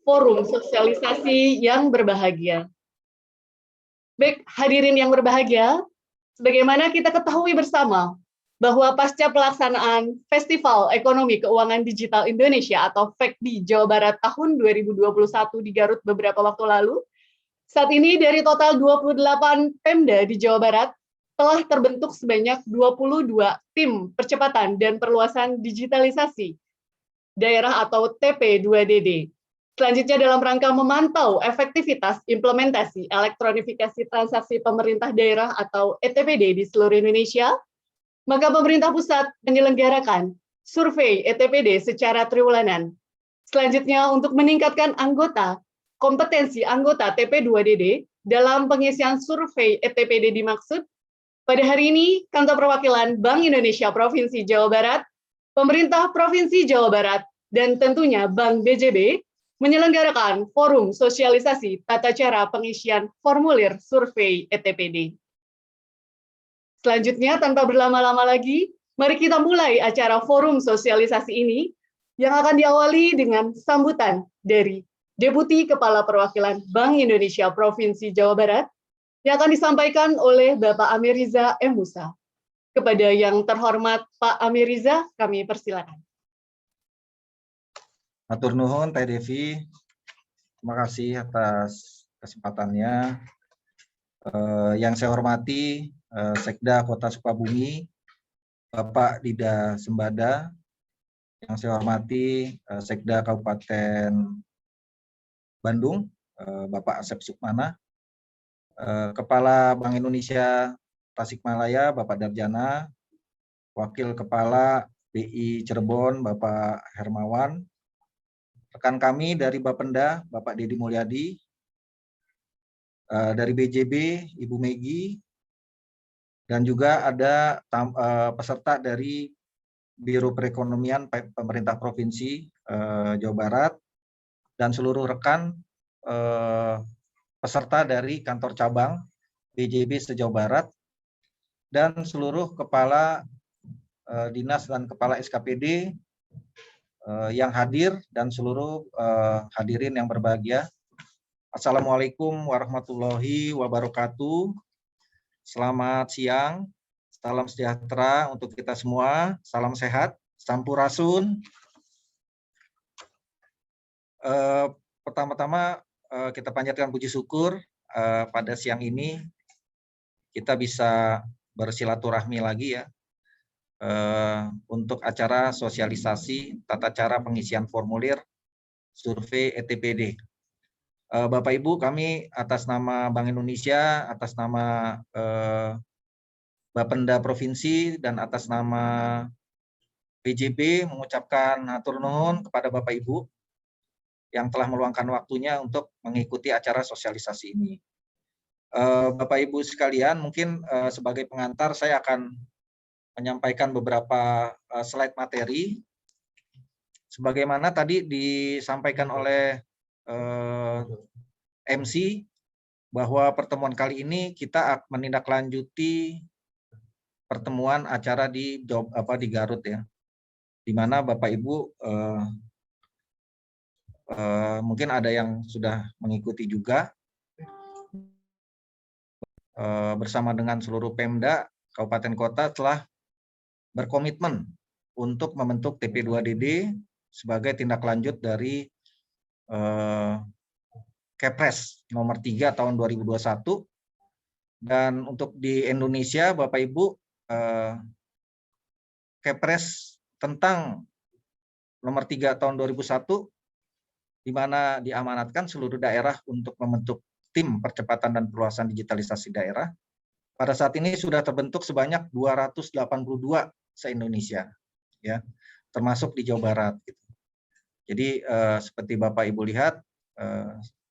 forum sosialisasi yang berbahagia. Baik, hadirin yang berbahagia, sebagaimana kita ketahui bersama bahwa pasca pelaksanaan Festival Ekonomi Keuangan Digital Indonesia atau FEKDI Jawa Barat tahun 2021 di Garut beberapa waktu lalu, saat ini dari total 28 Pemda di Jawa Barat telah terbentuk sebanyak 22 tim percepatan dan perluasan digitalisasi daerah atau TP2DD. Selanjutnya dalam rangka memantau efektivitas implementasi elektronifikasi transaksi pemerintah daerah atau ETPD di seluruh Indonesia, maka pemerintah pusat menyelenggarakan survei ETPD secara triwulanan. Selanjutnya untuk meningkatkan kompetensi anggota TP2DD dalam pengisian survei ETPD dimaksud, pada hari ini Kantor Perwakilan Bank Indonesia Provinsi Jawa Barat, Pemerintah Provinsi Jawa Barat, dan tentunya Bank BJB menyelenggarakan forum sosialisasi tata cara pengisian formulir survei ETPD. Selanjutnya, tanpa berlama-lama lagi, mari kita mulai acara forum sosialisasi ini yang akan diawali dengan sambutan dari Deputi Kepala Perwakilan Bank Indonesia Provinsi Jawa Barat yang akan disampaikan oleh Bapak Amir Riza M. Musa. Kepada yang terhormat Pak Amir Riza, kami persilakan. Matur nuhun Teh Devi, terima kasih atas kesempatannya. Yang saya hormati Sekda Kota Sukabumi, Bapak Dida Sembada, yang saya hormati Sekda Kabupaten Bandung, Bapak Asep Sukmana, Kepala Bank Indonesia Tasikmalaya, Bapak Darjana, Wakil Kepala BI Cirebon, Bapak Hermawan, rekan kami dari Bapenda, Bapak Dedi Mulyadi, dari BJB, Ibu Megi, dan juga ada peserta dari Biro Perekonomian Pemerintah Provinsi Jawa Barat, dan seluruh rekan peserta dari kantor cabang BJB se-Jawa Barat, dan seluruh kepala dinas dan kepala SKPD yang hadir, dan seluruh hadirin yang berbahagia. Assalamualaikum warahmatullahi wabarakatuh. Selamat siang, salam sejahtera untuk kita semua, salam sehat, sampurasun. Pertama-tama kita panjatkan puji syukur pada siang ini kita bisa bersilaturahmi lagi ya, untuk acara sosialisasi tata cara pengisian formulir survei ETPD. Bapak Ibu, kami atas nama Bank Indonesia, atas nama Bapenda Provinsi, dan atas nama BJB mengucapkan hatur nuhun kepada Bapak Ibu yang telah meluangkan waktunya untuk mengikuti acara sosialisasi ini. Bapak Ibu sekalian, mungkin sebagai pengantar saya akan menyampaikan beberapa slide materi. Sebagaimana tadi disampaikan oleh MC, bahwa pertemuan kali ini kita menindaklanjuti pertemuan acara di Garut ya, di mana Bapak Ibu mungkin ada yang sudah mengikuti juga, bersama dengan seluruh Pemda Kabupaten Kota telah berkomitmen untuk membentuk TP2DD sebagai tindak lanjut dari Kepres nomor 3 tahun 2021. Dan untuk di Indonesia, Bapak Ibu, Kepres tentang nomor 3 tahun 2001, di mana diamanatkan seluruh daerah untuk membentuk tim percepatan dan perluasan digitalisasi daerah. Pada saat ini sudah terbentuk sebanyak 282 se-Indonesia, ya, termasuk di Jawa Barat. Gitu. Jadi seperti Bapak Ibu lihat,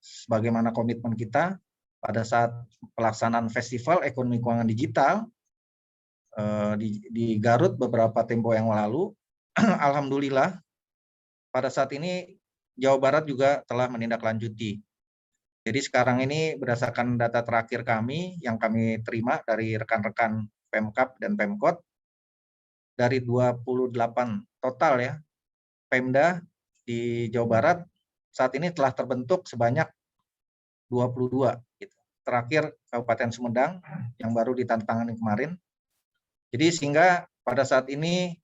sebagaimana komitmen kita pada saat pelaksanaan Festival Ekonomi Keuangan Digital di Garut beberapa tempo yang lalu, alhamdulillah pada saat ini Jawa Barat juga telah menindaklanjuti. Jadi sekarang ini berdasarkan data terakhir kami yang kami terima dari rekan-rekan Pemkab dan Pemkot, dari 28 total ya Pemda di Jawa Barat, saat ini telah terbentuk sebanyak 22. Gitu. Terakhir Kabupaten Sumedang yang baru ditantangani kemarin. Jadi sehingga pada saat ini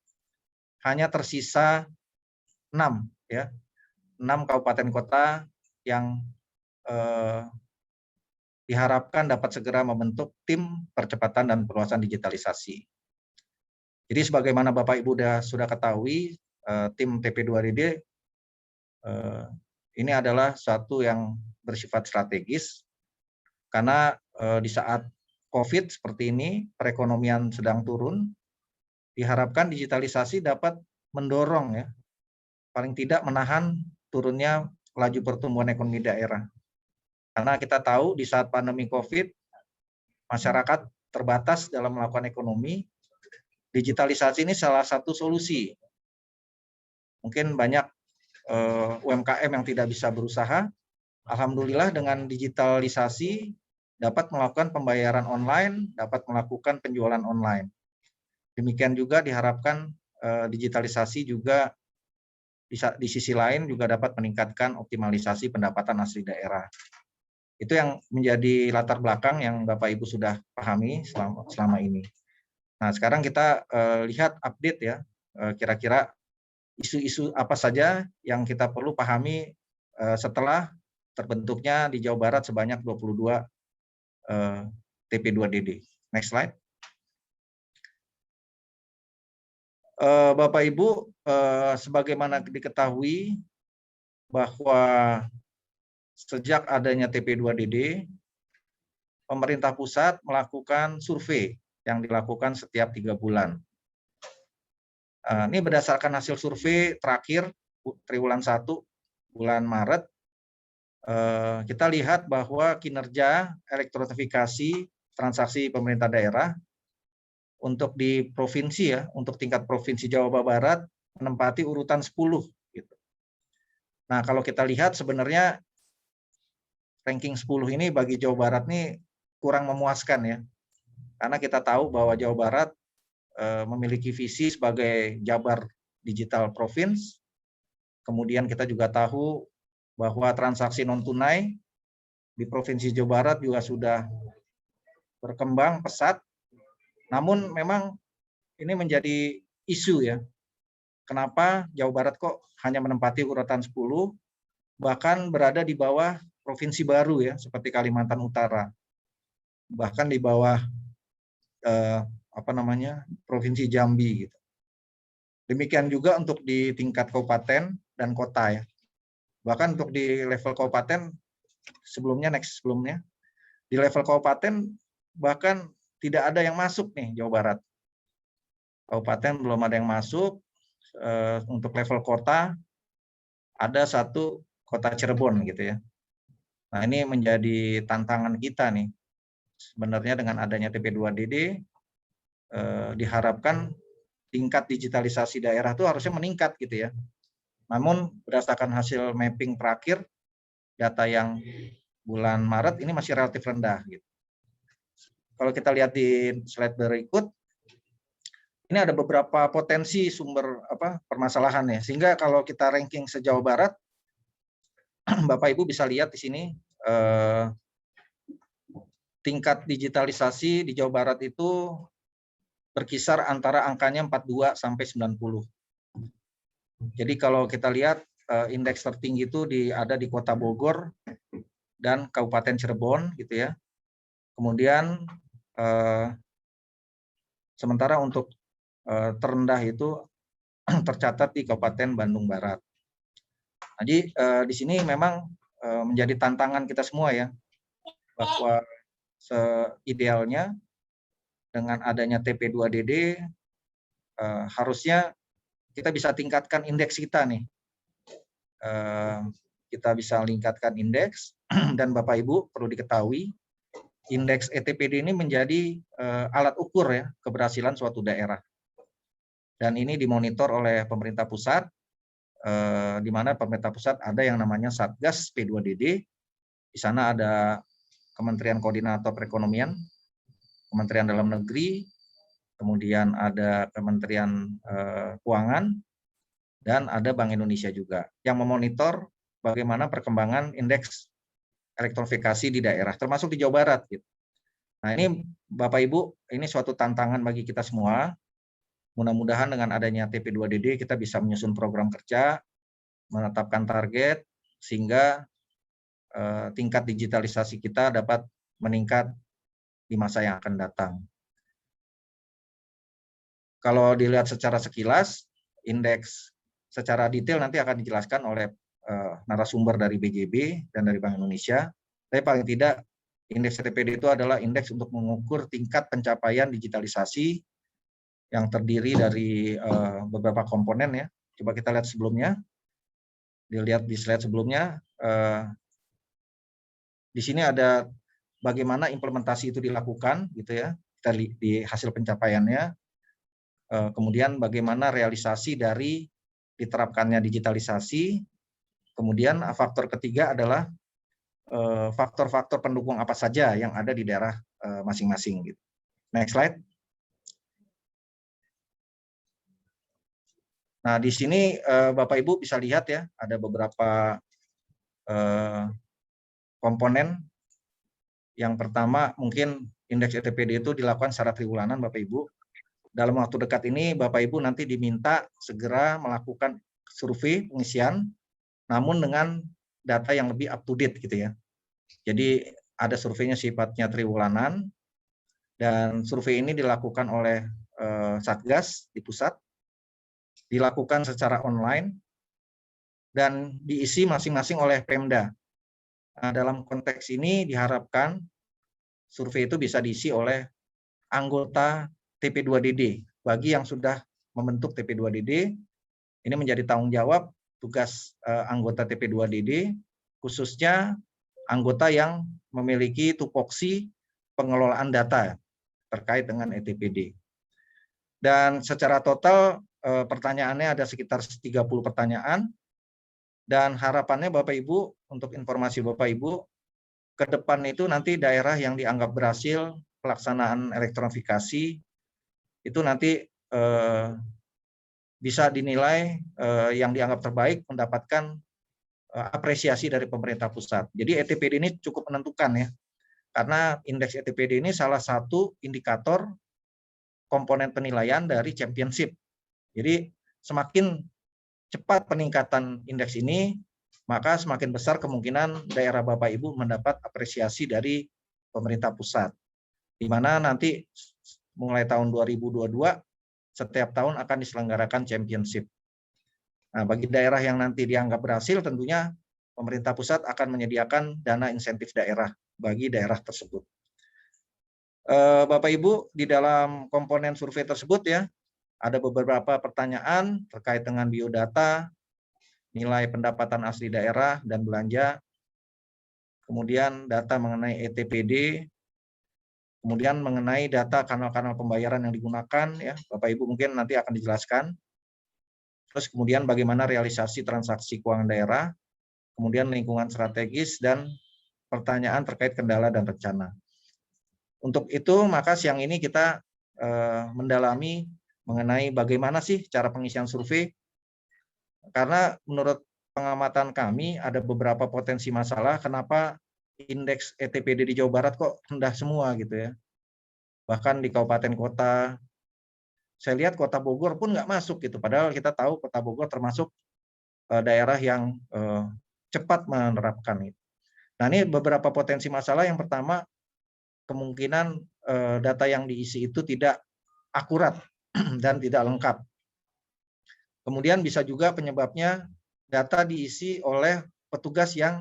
hanya tersisa 6, ya, 6 kabupaten kota yang diharapkan dapat segera membentuk tim percepatan dan perluasan digitalisasi. Jadi sebagaimana Bapak Ibu sudah ketahui, tim TP2DD ini adalah suatu yang bersifat strategis karena di saat COVID seperti ini, perekonomian sedang turun, diharapkan digitalisasi dapat mendorong, ya, paling tidak menahan turunnya laju pertumbuhan ekonomi daerah. Karena kita tahu di saat pandemi COVID, masyarakat terbatas dalam melakukan ekonomi, digitalisasi ini salah satu solusi. Mungkin banyak UMKM yang tidak bisa berusaha, alhamdulillah dengan digitalisasi dapat melakukan pembayaran online, dapat melakukan penjualan online. Demikian juga diharapkan digitalisasi juga di sisi lain juga dapat meningkatkan optimalisasi pendapatan asli daerah. Itu yang menjadi latar belakang yang Bapak Ibu sudah pahami selama ini. Nah, sekarang kita lihat update, ya, kira-kira isu-isu apa saja yang kita perlu pahami setelah terbentuknya di Jawa Barat sebanyak 22 TP2DD. Next slide. Bapak Ibu, sebagaimana diketahui bahwa sejak adanya TP2DD, pemerintah pusat melakukan survei yang dilakukan setiap 3 bulan. Ini berdasarkan hasil survei terakhir triwulan 1 bulan Maret, kita lihat bahwa kinerja elektronifikasi transaksi pemerintah daerah untuk di provinsi, ya, untuk tingkat provinsi Jawa Barat menempati urutan 10. Gitu. Nah, kalau kita lihat sebenarnya ranking 10 ini bagi Jawa Barat ini kurang memuaskan, ya. Karena kita tahu bahwa Jawa Barat memiliki visi sebagai Jabar Digital Province. Kemudian kita juga tahu bahwa transaksi non-tunai di Provinsi Jawa Barat juga sudah berkembang pesat. Namun memang ini menjadi isu, ya. Kenapa Jawa Barat kok hanya menempati urutan 10, bahkan berada di bawah provinsi baru, ya, seperti Kalimantan Utara. Bahkan di bawah Provinsi Jambi, gitu. Demikian juga untuk di tingkat kabupaten dan kota, ya. Bahkan untuk di level kabupaten sebelumnya di level kabupaten bahkan tidak ada yang masuk nih Jawa Barat. Kabupaten belum ada yang masuk. Untuk level kota ada 1 kota Cirebon, gitu, ya. Nah, ini menjadi tantangan kita nih. Sebenarnya dengan adanya TP2DD diharapkan tingkat digitalisasi daerah itu harusnya meningkat, gitu, ya. Namun berdasarkan hasil mapping terakhir, data yang bulan Maret ini masih relatif rendah, gitu. Kalau kita lihat di slide berikut, ini ada beberapa potensi sumber permasalahan, ya. Sehingga kalau kita ranking se-Jawa Barat, Bapak Ibu bisa lihat di sini tingkat digitalisasi di Jawa Barat itu berkisar antara angkanya 42 sampai 90. Jadi kalau kita lihat indeks tertinggi itu ada di Kota Bogor dan Kabupaten Cirebon, gitu, ya. Kemudian sementara untuk terendah itu tercatat di Kabupaten Bandung Barat. Jadi di sini memang menjadi tantangan kita semua, ya, bahwa seidealnya dengan adanya TP2DD harusnya kita bisa tingkatkan indeks kita nih. Kita bisa meningkatkan indeks dan Bapak Ibu perlu diketahui indeks ETPD ini menjadi alat ukur, ya, keberhasilan suatu daerah. Dan ini dimonitor oleh pemerintah pusat, di mana pemerintah pusat ada yang namanya Satgas P2DD. Di sana ada Kementerian Koordinator Perekonomian, Kementerian Dalam Negeri, kemudian ada Kementerian Keuangan, dan ada Bank Indonesia juga yang memonitor bagaimana perkembangan indeks elektronifikasi di daerah, termasuk di Jawa Barat. Gitu. Nah ini Bapak Ibu, ini suatu tantangan bagi kita semua. Mudah-mudahan dengan adanya TP2DD kita bisa menyusun program kerja, menetapkan target, sehingga tingkat digitalisasi kita dapat meningkat di masa yang akan datang. Kalau dilihat secara sekilas, indeks secara detail nanti akan dijelaskan oleh narasumber dari BJB dan dari Bank Indonesia. Tapi paling tidak, indeks ETPD itu adalah indeks untuk mengukur tingkat pencapaian digitalisasi yang terdiri dari beberapa komponen ya. Coba kita lihat sebelumnya. Dilihat di slide sebelumnya. Di sini ada bagaimana implementasi itu dilakukan, gitu ya. Kita di hasil pencapaiannya. Kemudian bagaimana realisasi dari diterapkannya digitalisasi. Kemudian faktor ketiga adalah faktor-faktor pendukung apa saja yang ada di daerah masing-masing. Gitu. Next slide. Nah, di sini Bapak Ibu bisa lihat ya, ada beberapa komponen. Yang pertama mungkin indeks ETPD itu dilakukan secara triwulanan Bapak Ibu. Dalam waktu dekat ini Bapak Ibu nanti diminta segera melakukan survei pengisian, namun dengan data yang lebih up to date gitu ya. Jadi ada surveinya sifatnya triwulanan, dan survei ini dilakukan oleh Satgas di pusat, dilakukan secara online, dan diisi masing-masing oleh Pemda. Nah, dalam konteks ini diharapkan survei itu bisa diisi oleh anggota TP2DD. Bagi yang sudah membentuk TP2DD, ini menjadi tanggung jawab tugas anggota TP2DD, khususnya anggota yang memiliki tupoksi pengelolaan data terkait dengan ETPD. Dan secara total pertanyaannya ada sekitar 30 pertanyaan, dan harapannya Bapak Ibu, untuk informasi Bapak Ibu, ke depan itu nanti daerah yang dianggap berhasil pelaksanaan elektronifikasi itu nanti bisa dinilai yang dianggap terbaik mendapatkan apresiasi dari pemerintah pusat. Jadi ETPD ini cukup menentukan ya, karena indeks ETPD ini salah satu indikator komponen penilaian dari championship. Jadi semakin cepat peningkatan indeks ini, maka semakin besar kemungkinan daerah Bapak Ibu mendapat apresiasi dari pemerintah pusat. Di mana nanti mulai tahun 2022, setiap tahun akan diselenggarakan championship. Nah, bagi daerah yang nanti dianggap berhasil, tentunya pemerintah pusat akan menyediakan dana insentif daerah bagi daerah tersebut. Bapak Ibu, di dalam komponen survei tersebut ya, ada beberapa pertanyaan terkait dengan biodata, nilai pendapatan asli daerah dan belanja, kemudian data mengenai ETPD, kemudian mengenai data kanal-kanal pembayaran yang digunakan, ya Bapak Ibu mungkin nanti akan dijelaskan. Terus kemudian bagaimana realisasi transaksi keuangan daerah, kemudian lingkungan strategis, dan pertanyaan terkait kendala dan rencana. Untuk itu maka siang ini kita mendalami mengenai bagaimana sih cara pengisian survei, karena menurut pengamatan kami ada beberapa potensi masalah kenapa indeks ETPD di Jawa Barat kok rendah semua gitu ya. Bahkan di kabupaten kota, saya lihat kota Bogor pun nggak masuk gitu, padahal kita tahu kota Bogor termasuk daerah yang cepat menerapkan itu. Nah ini beberapa potensi masalah. Yang pertama, kemungkinan data yang diisi itu tidak akurat dan tidak lengkap. Kemudian bisa juga penyebabnya data diisi oleh petugas yang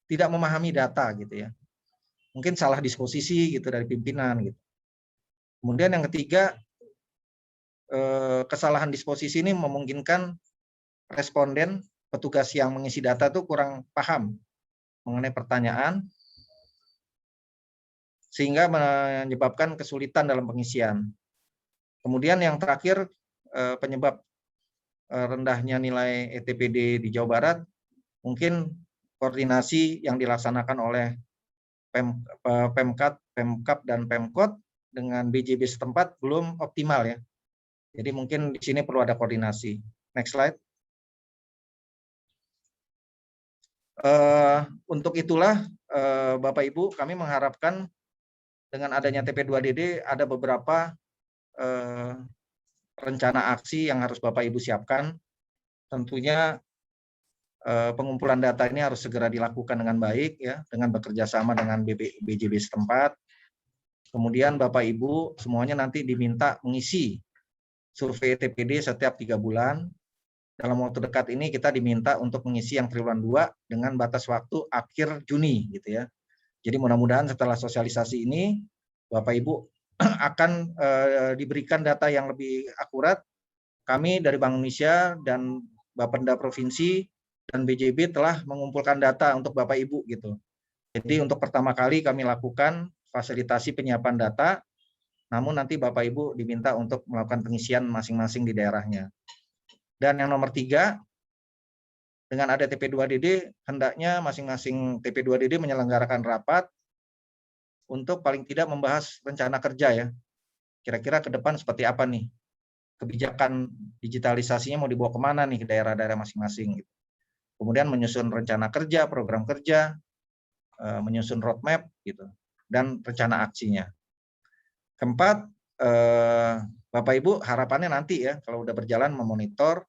tidak memahami data gitu ya. Mungkin salah disposisi gitu dari pimpinan gitu. Kemudian yang ketiga, kesalahan disposisi ini memungkinkan responden, petugas yang mengisi data itu kurang paham mengenai pertanyaan, sehingga menyebabkan kesulitan dalam pengisian. Kemudian yang terakhir, penyebab rendahnya nilai ETPD di Jawa Barat, mungkin koordinasi yang dilaksanakan oleh Pemkab, dan Pemkot dengan BJB setempat belum optimal ya. Jadi mungkin di sini perlu ada koordinasi. Next slide. Untuk itulah Bapak Ibu, kami mengharapkan dengan adanya TP2DD ada beberapa rencana aksi yang harus Bapak Ibu siapkan. Tentunya pengumpulan data ini harus segera dilakukan dengan baik ya, dengan bekerja sama dengan BJB setempat. Kemudian Bapak Ibu semuanya nanti diminta mengisi survei TPD setiap 3 bulan. Dalam waktu dekat ini kita diminta untuk mengisi yang triwulan 2 dengan batas waktu akhir Juni gitu ya. Jadi mudah-mudahan setelah sosialisasi ini Bapak Ibu akan diberikan data yang lebih akurat. Kami dari Bank Indonesia dan Bapenda Provinsi dan BJB telah mengumpulkan data untuk Bapak Ibu gitu. Jadi untuk pertama kali kami lakukan fasilitasi penyiapan data, namun nanti Bapak Ibu diminta untuk melakukan pengisian masing-masing di daerahnya. Dan yang nomor 3, dengan ada TP2DD, hendaknya masing-masing TP2DD menyelenggarakan rapat untuk paling tidak membahas rencana kerja ya. Kira-kira ke depan seperti apa nih? Kebijakan digitalisasinya mau dibawa kemana nih ke daerah-daerah masing-masing. Kemudian menyusun rencana kerja, program kerja, menyusun roadmap gitu, dan rencana aksinya. Keempat, Bapak Ibu harapannya nanti ya kalau udah berjalan memonitor.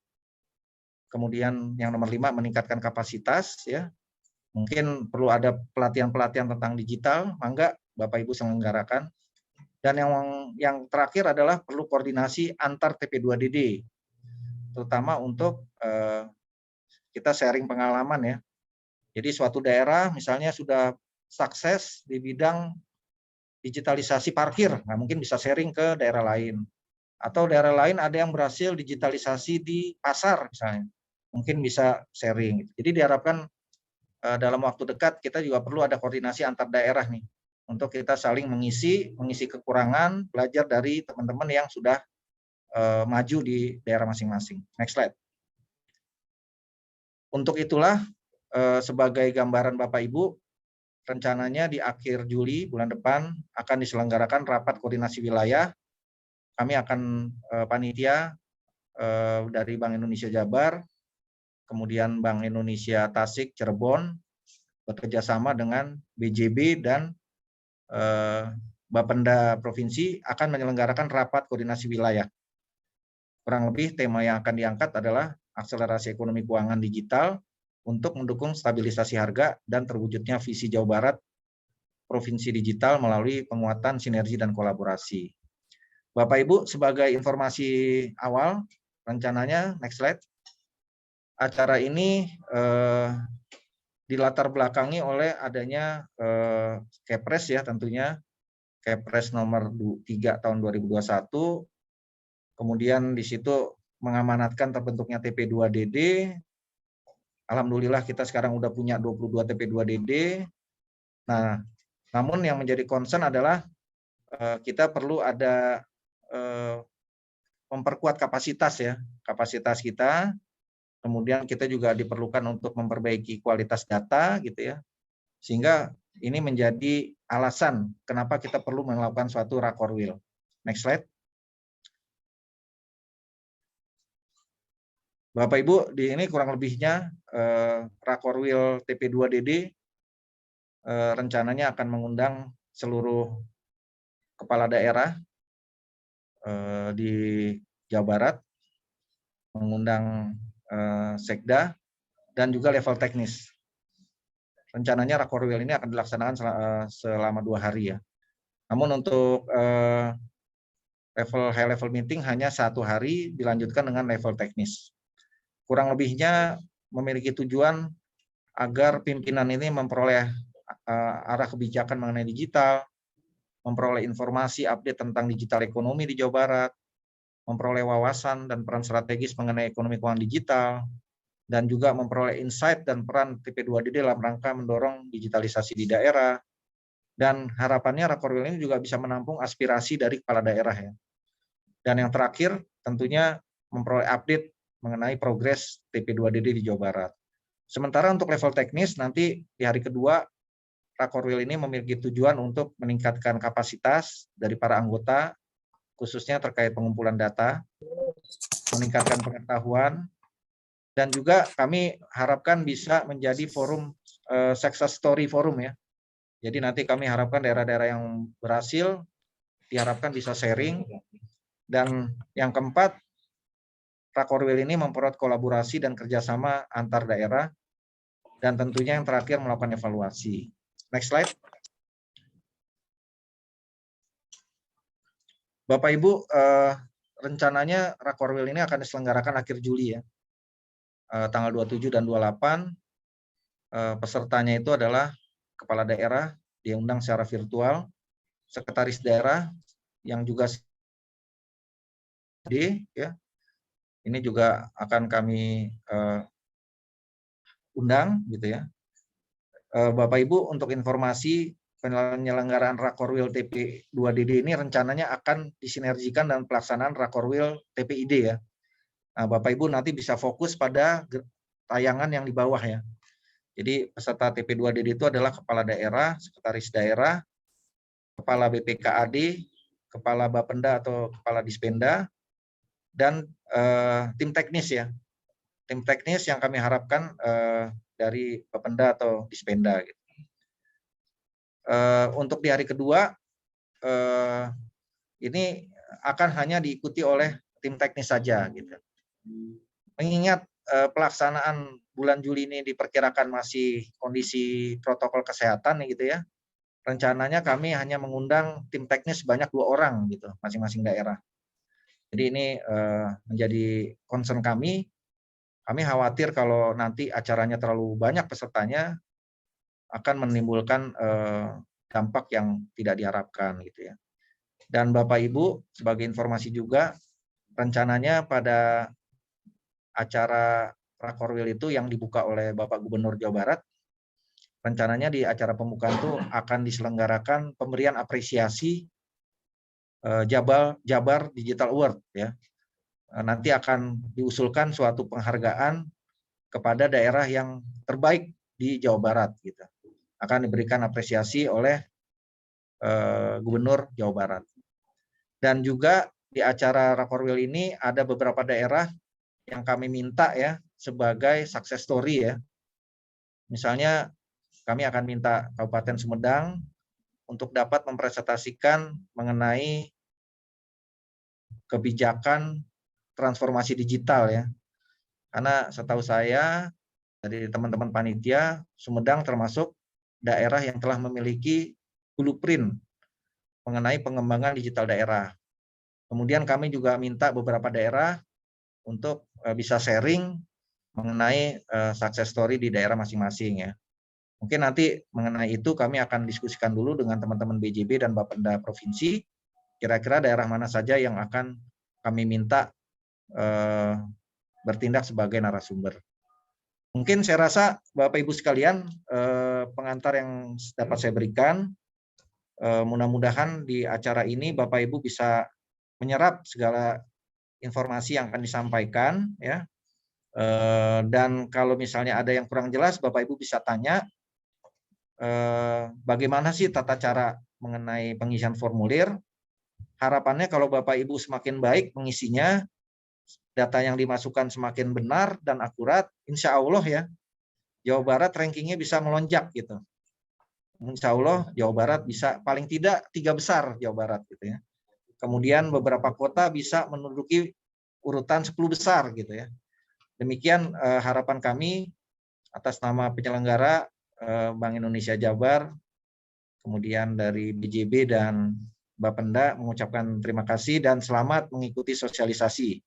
Kemudian yang nomor 5 meningkatkan kapasitas ya. Mungkin perlu ada pelatihan-pelatihan tentang digital, mangga Bapak Ibu selenggarakan. Dan yang terakhir adalah perlu koordinasi antar TP2DD, terutama untuk kita sharing pengalaman ya. Jadi suatu daerah misalnya sudah sukses di bidang digitalisasi parkir, nah mungkin bisa sharing ke daerah lain. Atau daerah lain ada yang berhasil digitalisasi di pasar misalnya, mungkin bisa sharing. Jadi diharapkan dalam waktu dekat kita juga perlu ada koordinasi antar daerah nih, untuk kita saling mengisi kekurangan, belajar dari teman-teman yang sudah maju di daerah masing-masing. Next slide. Untuk itulah sebagai gambaran Bapak Ibu, rencananya di akhir Juli bulan depan akan diselenggarakan rapat koordinasi wilayah. Kami akan panitia dari Bank Indonesia Jabar, kemudian Bank Indonesia Tasik Cirebon, bekerja sama dengan BJB dan Bapenda Provinsi akan menyelenggarakan rapat koordinasi wilayah. Kurang lebih tema yang akan diangkat adalah akselerasi ekonomi keuangan digital untuk mendukung stabilisasi harga dan terwujudnya visi Jawa Barat Provinsi Digital melalui penguatan sinergi dan kolaborasi. Bapak Ibu, sebagai informasi awal, rencananya, next slide, acara ini dilatar belakangi oleh adanya Kepres ya tentunya, Kepres nomor 3 tahun 2021, kemudian di situ mengamanatkan terbentuknya TP2DD. Alhamdulillah kita sekarang udah punya 22 TP2DD. Nah, namun yang menjadi concern adalah kita perlu ada memperkuat kapasitas ya, kapasitas kita. Kemudian kita juga diperlukan untuk memperbaiki kualitas data gitu ya. Sehingga ini menjadi alasan kenapa kita perlu melakukan suatu rakorwil. Next slide. Bapak Ibu, di ini kurang lebihnya Rakorwil TP2DD rencananya akan mengundang seluruh kepala daerah di Jawa Barat, mengundang Sekda, dan juga level teknis. Rencananya Rakorwil ini akan dilaksanakan selama 2 hari ya. Namun untuk high level meeting hanya 1 hari, dilanjutkan dengan level teknis. Kurang lebihnya memiliki tujuan agar pimpinan ini memperoleh arah kebijakan mengenai digital, memperoleh informasi update tentang digital ekonomi di Jawa Barat, memperoleh wawasan dan peran strategis mengenai ekonomi keuangan digital, dan juga memperoleh insight dan peran TP2DD dalam rangka mendorong digitalisasi di daerah. Dan harapannya Rakorwil ini juga bisa menampung aspirasi dari kepala daerah ya. Dan yang terakhir tentunya memperoleh update mengenai progres TP2DD di Jawa Barat. Sementara untuk level teknis nanti di hari kedua Rakorwil ini memiliki tujuan untuk meningkatkan kapasitas dari para anggota khususnya terkait pengumpulan data, meningkatkan pengetahuan, Dan juga kami harapkan bisa menjadi forum success story forum ya. Jadi nanti kami harapkan daerah-daerah yang berhasil diharapkan bisa sharing. Dan yang keempat, Rakorwil ini memperkuat kolaborasi dan kerjasama antar daerah. Dan tentunya yang terakhir melakukan evaluasi. Next slide. Bapak Ibu, rencananya Rakorwil ini akan diselenggarakan akhir Juli ya. Tanggal 27 dan 28. Pesertanya itu adalah kepala daerah, diundang secara virtual, sekretaris daerah yang juga ya. Ini juga akan kami undang gitu ya. Bapak Ibu, untuk informasi penyelenggaraan Rakorwil TP2DD ini rencananya akan disinergikan dengan pelaksanaan Rakorwil TPID ya. Nah, Bapak Ibu nanti bisa fokus pada tayangan yang di bawah ya. Jadi peserta TP2DD itu adalah kepala daerah, sekretaris daerah, kepala BPKAD, kepala Bapenda atau kepala Dispenda, dan tim teknis ya. Tim teknis yang kami harapkan dari Bapenda atau Dispenda. Gitu. Untuk di hari kedua, ini akan hanya diikuti oleh tim teknis saja. Gitu. Mengingat pelaksanaan bulan Juli ini diperkirakan masih kondisi protokol kesehatan gitu ya. Rencananya kami hanya mengundang tim teknis sebanyak 2 orang gitu, masing-masing daerah. Jadi ini menjadi concern kami. Kami khawatir kalau nanti acaranya terlalu banyak pesertanya akan menimbulkan dampak yang tidak diharapkan gitu ya. Dan Bapak Ibu, sebagai informasi juga, rencananya pada acara Rakorwil itu yang dibuka oleh Bapak Gubernur Jawa Barat, rencananya di acara pembukaan itu akan diselenggarakan pemberian apresiasi Jabar Digital Award ya. Nanti akan diusulkan suatu penghargaan kepada daerah yang terbaik di Jawa Barat gitu. Akan diberikan apresiasi oleh Gubernur Jawa Barat. Dan juga di acara Rakorwil ini ada beberapa daerah yang kami minta ya sebagai success story ya. Misalnya kami akan minta Kabupaten Sumedang untuk dapat mempresentasikan mengenai kebijakan transformasi digital ya. Karena setahu saya dari teman-teman panitia, Sumedang termasuk daerah yang telah memiliki blueprint mengenai pengembangan digital daerah. Kemudian kami juga minta beberapa daerah untuk bisa sharing mengenai success story di daerah masing-masing ya. Mungkin nanti mengenai itu kami akan diskusikan dulu dengan teman-teman BJB dan Bapenda Provinsi, kira-kira daerah mana saja yang akan kami minta bertindak sebagai narasumber. Mungkin saya rasa Bapak Ibu sekalian, pengantar yang dapat saya berikan, mudah-mudahan di acara ini Bapak Ibu bisa menyerap segala informasi yang akan disampaikan ya. Dan kalau misalnya ada yang kurang jelas, Bapak Ibu bisa tanya bagaimana sih tata cara mengenai pengisian formulir. Harapannya kalau Bapak Ibu semakin baik mengisinya, data yang dimasukkan semakin benar dan akurat, insya Allah ya Jawa Barat rankingnya bisa melonjak gitu. Insya Allah Jawa Barat bisa paling tidak 3 besar Jawa Barat gitu ya. Kemudian beberapa kota bisa menduduki urutan 10 besar gitu ya. Demikian harapan kami atas nama penyelenggara Bank Indonesia Jabar, kemudian dari BJB dan Bapenda mengucapkan terima kasih dan selamat mengikuti sosialisasi.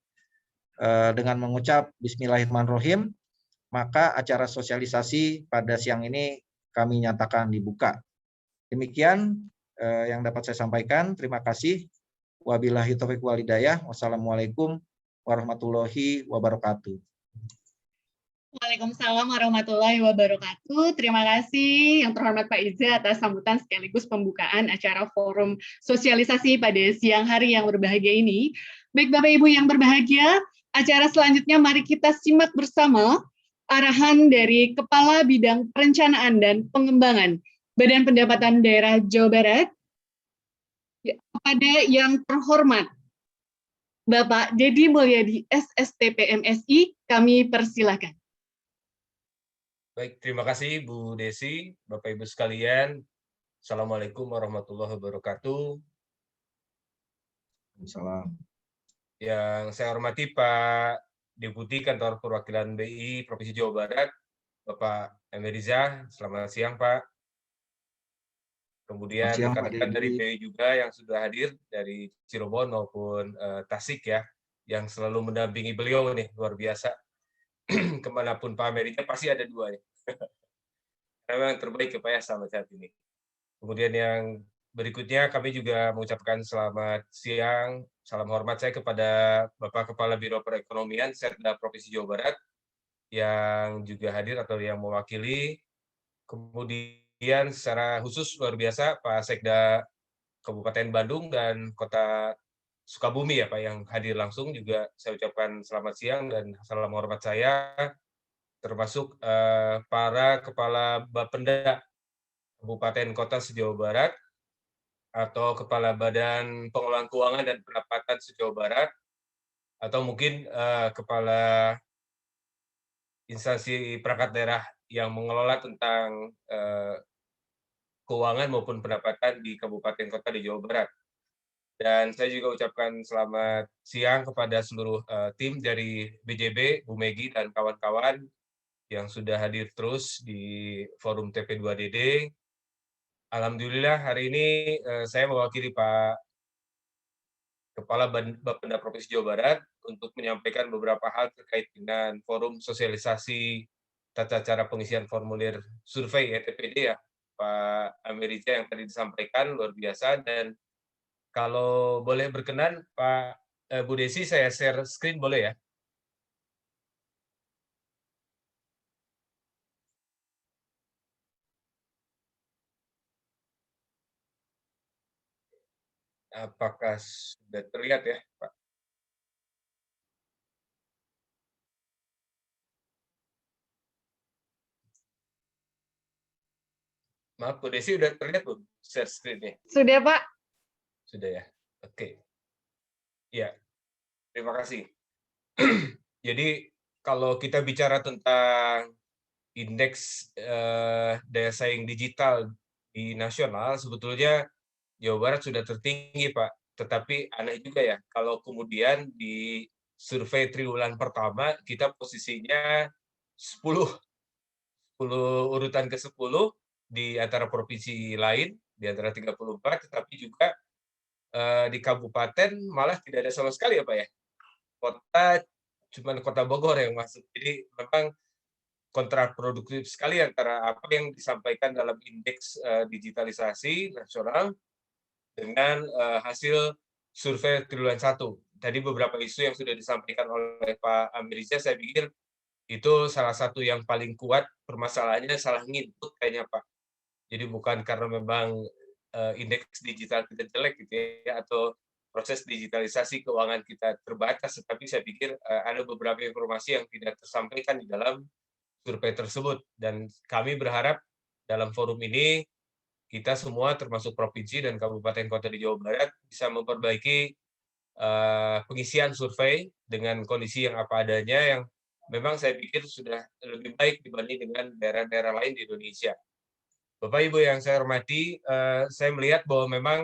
Dengan mengucap Bismillahirrahmanirrahim, maka acara sosialisasi pada siang ini kami nyatakan dibuka. Demikian yang dapat saya sampaikan. Terima kasih. Wabillahi taufiq wal hidayah. Wassalamualaikum warahmatullahi wabarakatuh. Waalaikumsalam warahmatullahi wabarakatuh. Terima kasih yang terhormat Pak Iza atas sambutan sekaligus pembukaan acara forum sosialisasi pada siang hari yang berbahagia ini. Baik Bapak Ibu yang berbahagia, acara selanjutnya mari kita simak bersama arahan dari Kepala Bidang Perencanaan dan Pengembangan Badan Pendapatan Daerah Jawa Barat kepada yang terhormat Bapak Dedi Mulyadi SSTPMSI, kami persilakan. Baik, terima kasih Bu Desi, Bapak Ibu sekalian. Assalamualaikum warahmatullahi wabarakatuh. Salam. Yang saya hormati Pak Deputi Kantor Perwakilan BI Provinsi Jawa Barat, Bapak Emeriza, selamat siang Pak. Kemudian rekan-rekan dari BI juga yang sudah hadir dari Cirebon maupun Tasik ya, yang selalu mendampingi beliau nih, luar biasa. Kemanapun Pak Emeriza pasti ada dua ya. Karena yang terbaik ya Pak ya sampai saat ini. Kemudian yang berikutnya kami juga mengucapkan selamat siang, salam hormat saya kepada Bapak Kepala Biro Perekonomian Setda Provinsi Jawa Barat yang juga hadir atau yang mewakili. Kemudian secara khusus luar biasa Pak Sekda Kabupaten Bandung dan Kota Sukabumi ya Pak yang hadir langsung juga saya ucapkan selamat siang dan salam hormat saya, termasuk para Kepala Bapenda Kabupaten Kota se-Jawa Barat atau Kepala Badan Pengelolaan Keuangan dan Pendapatan se-Jawa Barat, atau mungkin Kepala instansi perangkat daerah yang mengelola tentang keuangan maupun pendapatan di kabupaten kota di Jawa Barat. Dan saya juga ucapkan selamat siang kepada seluruh tim dari BJB, Bu Megi dan kawan-kawan yang sudah hadir terus di forum TP2DD. Alhamdulillah hari ini saya mewakili Pak Kepala Bapenda Provinsi Jawa Barat untuk menyampaikan beberapa hal terkait dengan forum sosialisasi tata cara pengisian formulir survei ETPD ya, Pak Amerija yang tadi disampaikan luar biasa. Dan kalau boleh berkenan Pak Bu Desi, saya share screen boleh ya? Apakah sudah terlihat ya, Pak? Maaf, Bu Desi udah terlihat belum share screen-nya? Sudah, Pak. Sudah ya? Oke. Ya, terima kasih. Jadi kalau kita bicara tentang indeks daya saing digital di nasional, sebetulnya Jawa Barat sudah tertinggi, Pak. Tetapi aneh juga ya, kalau kemudian di survei triwulan pertama, kita posisinya 10 urutan ke-10 di antara provinsi lain, di antara 34, tetapi juga di kabupaten malah tidak ada sama sekali ya Pak ya. Kota, cuma Kota Bogor yang masuk. Jadi memang kontraproduktif sekali antara apa yang disampaikan dalam indeks digitalisasi nasional dengan hasil survei triwulan 1. Tadi beberapa isu yang sudah disampaikan oleh Pak Ameriza, saya pikir itu salah satu yang paling kuat permasalahannya salah nginput kayaknya Pak. Jadi bukan karena memang indeks digital kita jelek gitu ya, atau proses digitalisasi keuangan kita terbatas, tetapi saya pikir ada beberapa informasi yang tidak tersampaikan di dalam survei tersebut. Dan kami berharap dalam forum ini kita semua termasuk provinsi dan kabupaten kota di Jawa Barat bisa memperbaiki pengisian survei dengan kondisi yang apa adanya yang memang saya pikir sudah lebih baik dibanding dengan daerah-daerah lain di Indonesia. Bapak Ibu yang saya hormati, saya melihat bahwa memang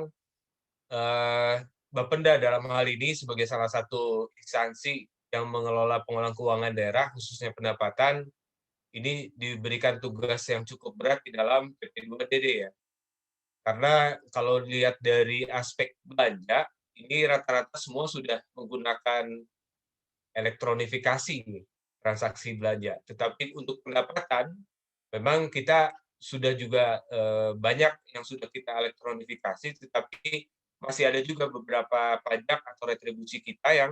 Bapenda dalam hal ini sebagai salah satu instansi yang mengelola pengelolaan keuangan daerah, khususnya pendapatan, ini diberikan tugas yang cukup berat di dalam PP2DD ya. Karena kalau dilihat dari aspek belanja, ini rata-rata semua sudah menggunakan elektronifikasi transaksi belanja. Tetapi untuk pendapatan, memang kita sudah juga banyak yang sudah kita elektronifikasi, tetapi masih ada juga beberapa pajak atau retribusi kita yang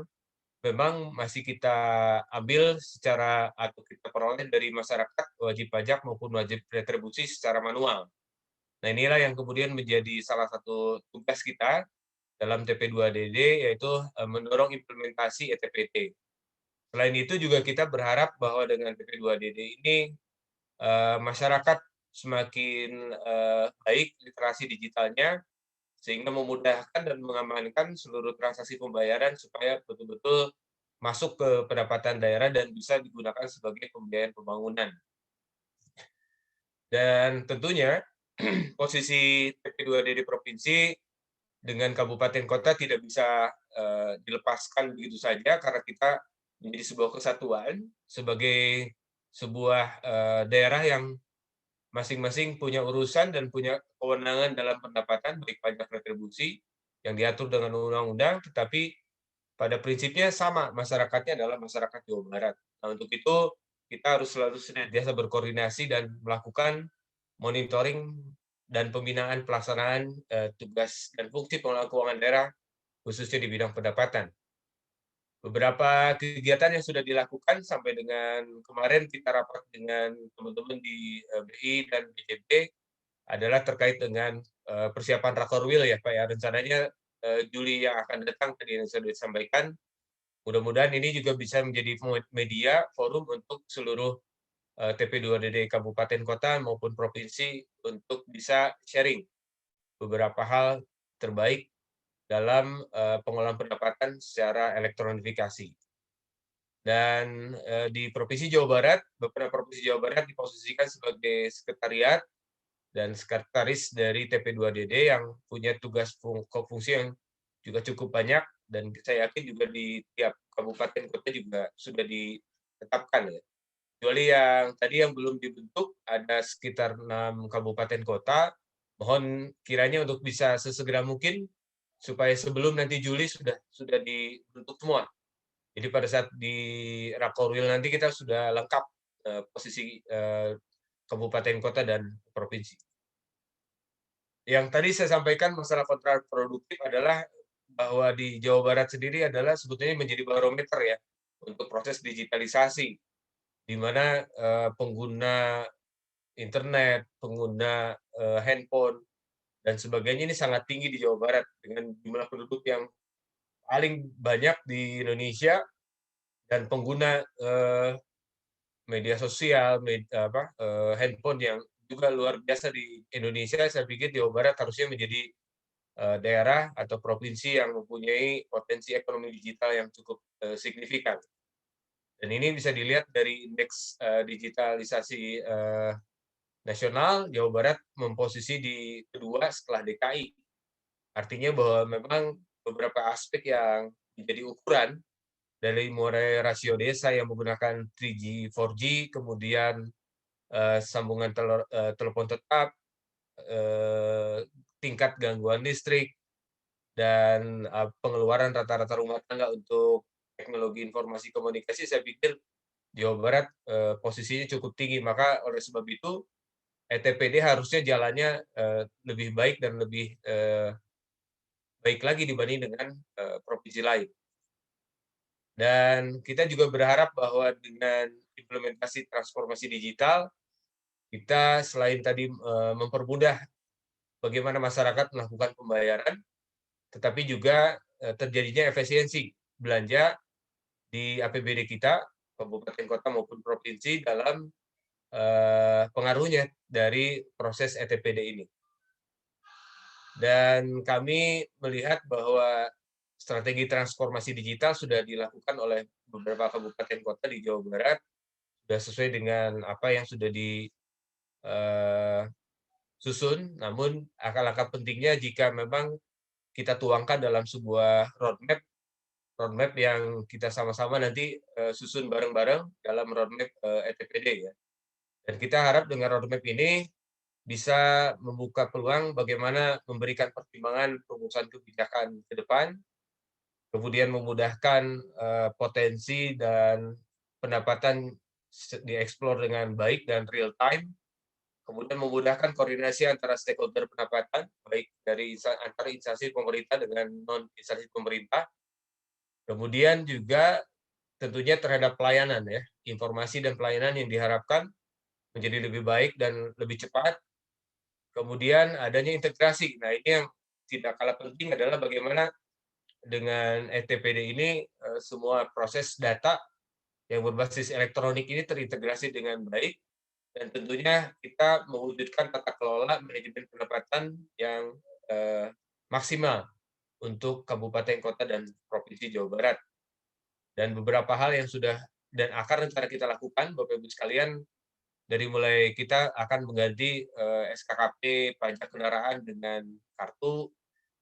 memang masih kita ambil secara atau kita peroleh dari masyarakat wajib pajak maupun wajib retribusi secara manual. Nah inilah yang kemudian menjadi salah satu tugas kita dalam TP2DD, yaitu mendorong implementasi ETPT. Selain itu juga kita berharap bahwa dengan TP2DD ini masyarakat semakin baik literasi digitalnya, sehingga memudahkan dan mengamankan seluruh transaksi pembayaran supaya betul-betul masuk ke pendapatan daerah dan bisa digunakan sebagai pembiayaan pembangunan. Dan tentunya posisi TP2D di provinsi dengan kabupaten kota tidak bisa dilepaskan begitu saja karena kita menjadi sebuah kesatuan sebagai sebuah daerah yang masing-masing punya urusan dan punya kewenangan dalam pendapatan baik pajak retribusi yang diatur dengan undang-undang, tetapi pada prinsipnya sama, masyarakatnya adalah masyarakat Jawa Barat. Nah, untuk itu kita harus selalu senantiasa berkoordinasi dan melakukan monitoring dan pembinaan pelaksanaan tugas dan fungsi pengelolaan keuangan daerah, khususnya di bidang pendapatan. Beberapa kegiatan yang sudah dilakukan sampai dengan kemarin kita rapat dengan teman-teman di BI dan BCP adalah terkait dengan persiapan Rakorwil ya Pak ya. Rencananya Juli yang akan datang tadi yang sudah disampaikan. Mudah-mudahan ini juga bisa menjadi media forum untuk seluruh TP2DD kabupaten kota maupun provinsi untuk bisa sharing beberapa hal terbaik dalam pengolahan pendapatan secara elektronifikasi. Dan di Provinsi Jawa Barat, beberapa Provinsi Jawa Barat diposisikan sebagai sekretariat dan sekretaris dari TP2DD yang punya tugas fungsi yang juga cukup banyak, dan saya yakin juga di tiap kabupaten kota juga sudah ditetapkan ya. Kecuali yang tadi yang belum dibentuk, ada sekitar 6 kabupaten kota, mohon kiranya untuk bisa sesegera mungkin supaya sebelum nanti Juli sudah dibentuk semua. Jadi pada saat di Rakorwil nanti kita sudah lengkap posisi kabupaten kota dan provinsi. Yang tadi saya sampaikan masalah kontraproduktif adalah bahwa di Jawa Barat sendiri adalah sebetulnya menjadi barometer ya untuk proses digitalisasi, di mana pengguna internet, pengguna handphone, dan sebagainya ini sangat tinggi di Jawa Barat dengan jumlah penduduk yang paling banyak di Indonesia dan pengguna media sosial, handphone yang juga luar biasa di Indonesia. Saya pikir Jawa Barat harusnya menjadi daerah atau provinsi yang mempunyai potensi ekonomi digital yang cukup signifikan. Dan ini bisa dilihat dari indeks digitalisasi nasional, Jawa Barat memposisi di kedua setelah DKI. Artinya bahwa memang beberapa aspek yang menjadi ukuran dari mulai rasio desa yang menggunakan 3G, 4G, kemudian sambungan telepon tetap, tingkat gangguan listrik, dan pengeluaran rata-rata rumah tangga untuk teknologi informasi komunikasi, saya pikir Jawa Barat posisinya cukup tinggi. Maka oleh sebab itu ETPD harusnya jalannya lebih baik dan lebih baik lagi dibanding dengan provinsi lain. Dan kita juga berharap bahwa dengan implementasi transformasi digital, kita selain tadi mempermudah bagaimana masyarakat melakukan pembayaran, tetapi juga terjadinya efisiensi belanja di APBD kita, kabupaten kota maupun provinsi dalam pengaruhnya dari proses ETPD ini. Dan kami melihat bahwa strategi transformasi digital sudah dilakukan oleh beberapa kabupaten kota di Jawa Barat, sudah sesuai dengan apa yang sudah disusun, namun langkah-langkah pentingnya jika memang kita tuangkan dalam sebuah roadmap yang kita sama-sama nanti susun bareng-bareng dalam roadmap ETPD ya. Dan kita harap dengan roadmap ini bisa membuka peluang bagaimana memberikan pertimbangan perumusan kebijakan ke depan, kemudian memudahkan potensi dan pendapatan dieksplor dengan baik dan real time, kemudian memudahkan koordinasi antara stakeholder pendapatan, baik dari antara instansi pemerintah dengan non-instansi pemerintah, kemudian juga tentunya terhadap pelayanan ya, informasi dan pelayanan yang diharapkan menjadi lebih baik dan lebih cepat. Kemudian adanya integrasi. Nah, ini yang tidak kalah penting adalah bagaimana dengan ETPD ini semua proses data yang berbasis elektronik ini terintegrasi dengan baik, dan tentunya kita mewujudkan tata kelola manajemen pendapatan yang maksimal untuk kabupaten, kota, dan provinsi Jawa Barat. Dan beberapa hal yang sudah dan akan rencana kita lakukan, Bapak Ibu sekalian, dari mulai kita akan mengganti SKKP pajak kendaraan dengan kartu,